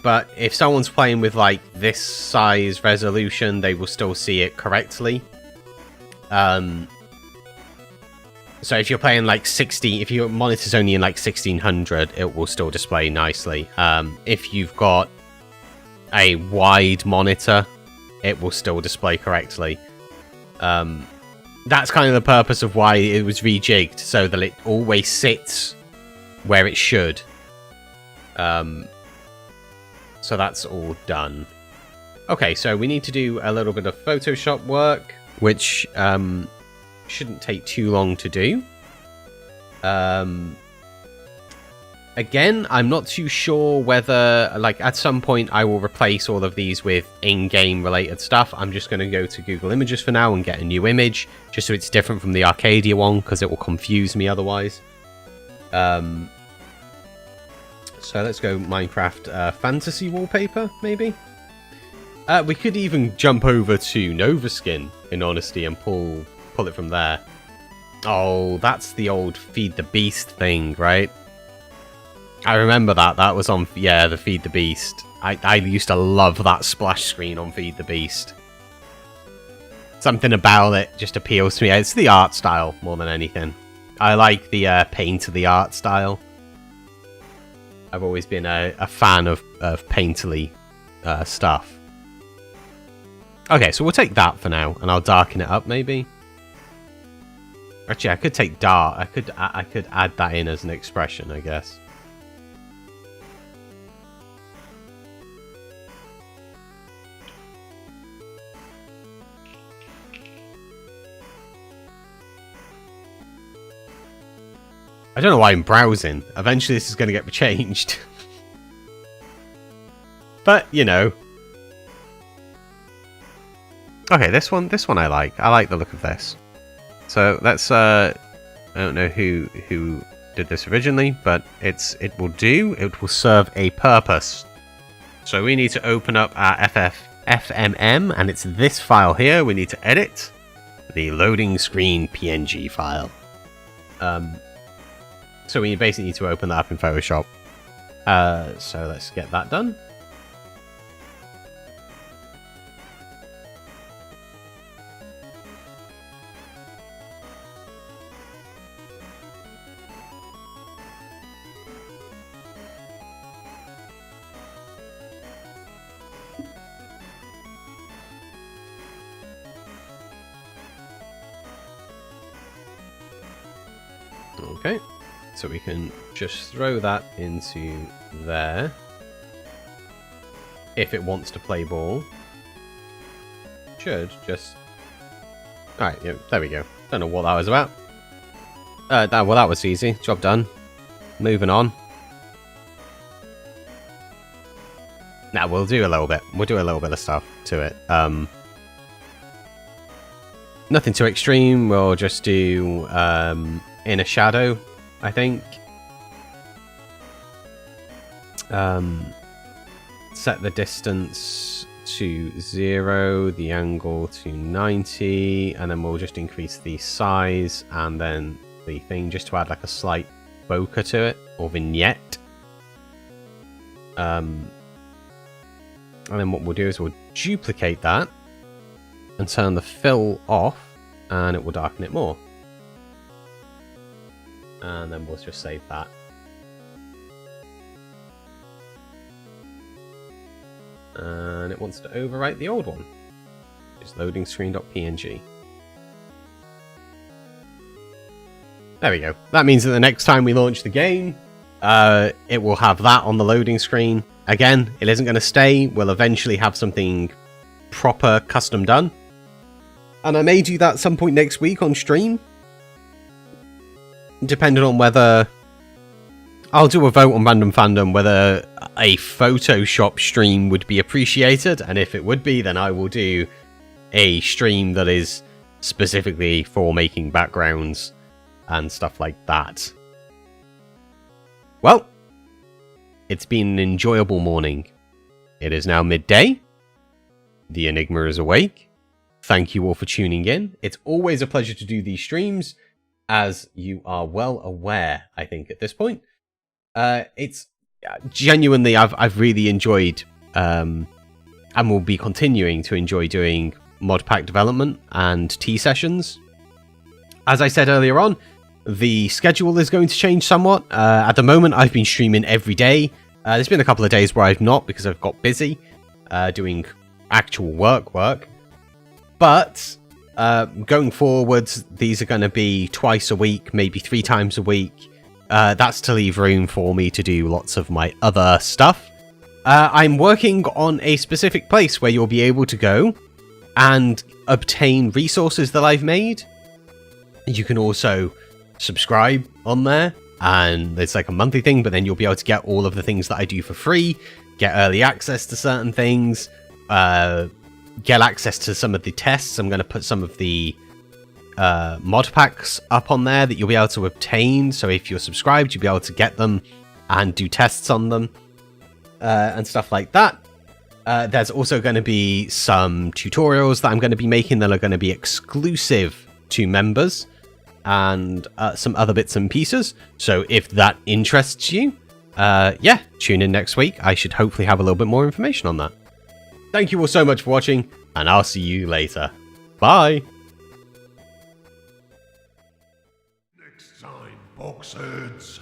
But if someone's playing with like this size resolution, they will still see it correctly. So if you're playing like 60, if your monitor's only in like 1600, it will still display nicely. If you've got a wide monitor, it will still display correctly. That's kind of the purpose of why it was rejigged, so that it always sits where it should. So that's all done. Okay, so we need to do a little bit of Photoshop work, which shouldn't take too long to do. Again, I'm not too sure whether, like, at some point I will replace all of these with in-game related stuff. I'm just going to go to Google Images for now and get a new image, just so it's different from the Arcadia one, because it will confuse me otherwise. So let's go Minecraft fantasy wallpaper, maybe? We could even jump over to Novaskin, in honesty, and pull it from there. Oh, that's the old Feed the Beast thing, right? I remember that. That was on, yeah, the Feed the Beast. I used to love that splash screen on Feed the Beast. Something about it just appeals to me. It's the art style more than anything. I like the paint of the art style. I've always been a fan of painterly stuff. Okay, so we'll take that for now, and I'll darken it up, maybe. Actually, I could take dark. I could add that in as an expression, I guess. I don't know why I'm browsing. Eventually this is going to get changed. But, you know. Okay, this one I like. I like the look of this. So let's I don't know who did this originally, but it will do. It will serve a purpose. So we need to open up our FMM, and it's this file here. We need to edit the loading screen PNG file. So we basically need to open that up in Photoshop. So let's get that done. Okay. So we can just throw that into there. If it wants to play ball. Should just... Alright, yeah, there we go. Don't know what that was about. Well, that was easy. Job done. Moving on. Now, we'll do a little bit. We'll do a little bit of stuff to it. Nothing too extreme. We'll just do inner shadow, I think. Set the distance to 0, the angle to 90, and then we'll just increase the size and then the thing just to add like a slight bokeh to it, or vignette. And then what we'll do is we'll duplicate that and turn the fill off, and it will darken it more. And then we'll just save that. And it wants to overwrite the old one. Just loading screen.png. There we go. That means that the next time we launch the game, it will have that on the loading screen. Again, it isn't going to stay. We'll eventually have something proper custom done. And I may do that at some point next week on stream. Depending on whether... I'll do a vote on Random Fandom whether a Photoshop stream would be appreciated, and if it would be, then I will do a stream that is specifically for making backgrounds and stuff like that. Well, it's been an enjoyable morning. It is now midday. The Enigma is awake. Thank you all for tuning in. It's always a pleasure to do these streams, as you are well aware, I think, at this point. It's genuinely, I've really enjoyed, and will be continuing to enjoy doing modpack development and tea sessions. As I said earlier on, the schedule is going to change somewhat. At the moment, I've been streaming every day. There's been a couple of days where I've not because I've got busy doing actual work. But going forwards, these are going to be twice a week, maybe 3 times a week. That's to leave room for me to do lots of my other stuff. I'm working on a specific place where you'll be able to go and obtain resources that I've made. You can also subscribe on there, and it's like a monthly thing, but then you'll be able to get all of the things that I do for free, get early access to certain things, get access to some of the tests. I'm going to put some of the mod packs up on there that you'll be able to obtain, so if you're subscribed, you'll be able to get them and do tests on them, and stuff like that. There's also going to be some tutorials that I'm going to be making that are going to be exclusive to members, and some other bits and pieces. So if that interests you, yeah, tune in next week. I should hopefully have a little bit more information on that. Thank you all so much for watching, and I'll see you later. Bye! Next time, boxheads.